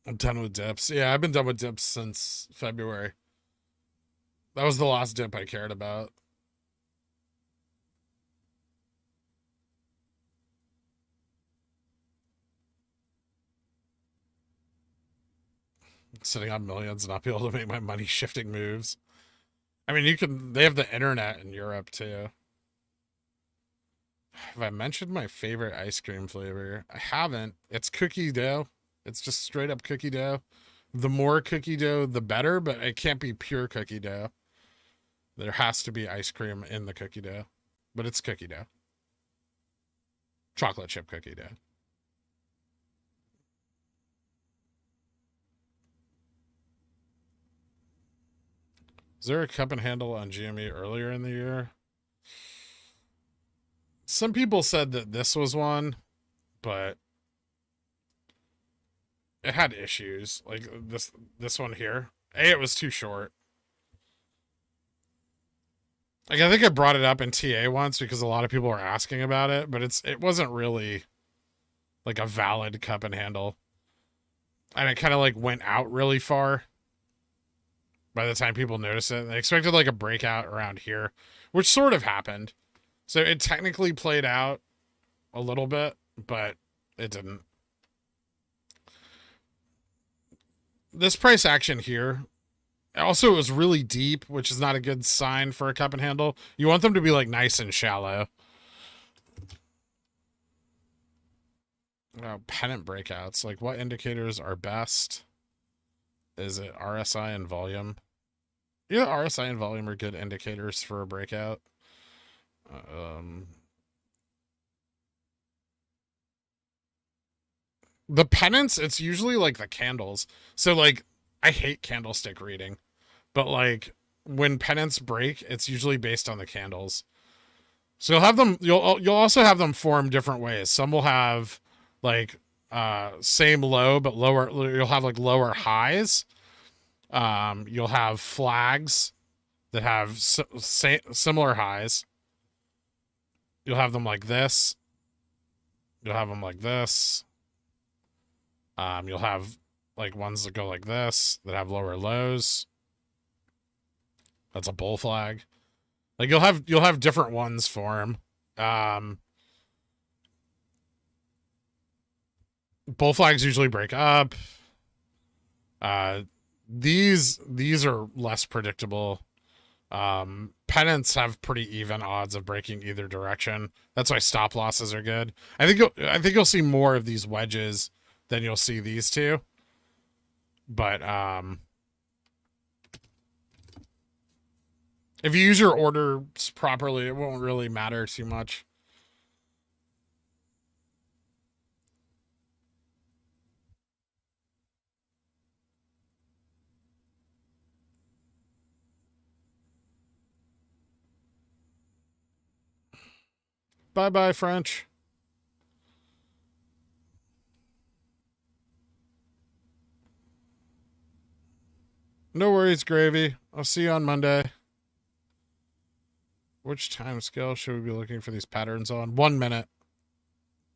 I'm done with dips. Yeah, I've been done with dips since February. That was the last dip I cared about. Sitting on millions, not be able to make my money shifting moves. I mean, they have the internet in Europe too. Have I mentioned my favorite ice cream flavor? I haven't. It's cookie dough. It's just straight up cookie dough. The more cookie dough, the better, but it can't be pure cookie dough. There has to be ice cream in the cookie dough, but it's cookie dough. Chocolate chip cookie dough. Is there a cup and handle on GME earlier in the year? Some people said that this was one, but it had issues. Like this one here. It was too short. Like, I think I brought it up in TA once because a lot of people were asking about it, but it wasn't really like a valid cup and handle. And it kind of like went out really far by the time people noticed it. They expected like a breakout around here, which sort of happened. So it technically played out a little bit, but it didn't. This price action here, also it was really deep, which is not a good sign for a cup and handle. You want them to be like nice and shallow. Pennant breakouts, like what indicators are best? Is it RSI and volume? Yeah, RSI and volume are good indicators for a breakout. The pennants, it's usually like the candles. So like I hate candlestick reading, but like when pennants break, it's usually based on the candles. So you'll have them, you'll also have them form different ways. Some will have like same low but lower, you'll have like lower highs. You'll have flags that have similar highs. You'll have them like this. You'll have them like this. You'll have like ones that go like this that have lower lows. That's a bull flag. Like you'll have different ones form. Bull flags usually break up. These are less predictable. Pennants have pretty even odds of breaking either direction. That's why stop losses are good. I think you'll see more of these wedges than you'll see these two. But if you use your orders properly, it won't really matter too much. Bye-bye, French. No worries, Gravy. I'll see you on Monday. Which time scale should we be looking for these patterns on? 1 minute.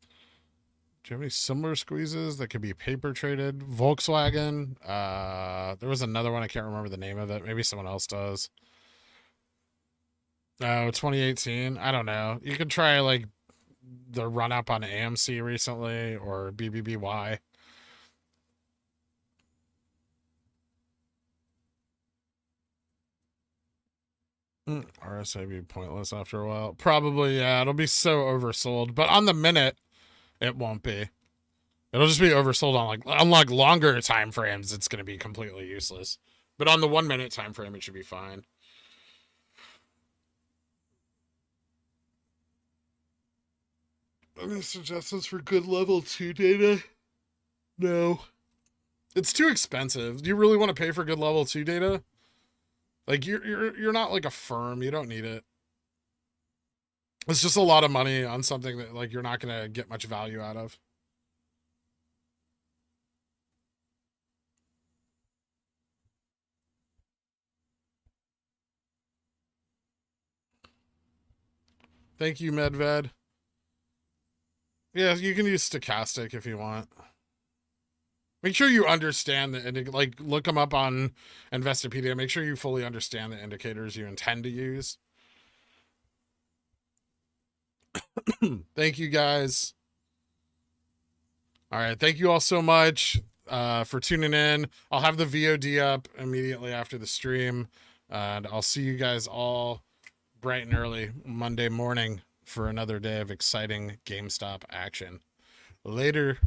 Do you have any similar squeezes that could be paper traded? Volkswagen. There was another one. I can't remember the name of it. Maybe someone else does. Oh, 2018. I don't know. You could try like the run up on AMC recently or BBBY. RSI be pointless after a while. Probably, yeah. It'll be so oversold. But on the minute, it won't be. It'll just be oversold on like longer time frames. It's going to be completely useless. But on the 1 minute time frame, it should be fine. Any suggestions for good level 2 data? No. It's too expensive. Do you really want to pay for good level 2 data? Like you're not like a firm. You don't need it. It's just a lot of money on something that like you're not going to get much value out of. Thank you, Medved. Yeah, you can use stochastic if you want. Make sure you understand the like look them up on Investopedia. Make sure you fully understand the indicators you intend to use. Thank you guys. All right, thank you all so much for tuning in. I'll have the VOD up immediately after the stream, and I'll see you guys all bright and early Monday morning for another day of exciting GameStop action. Later.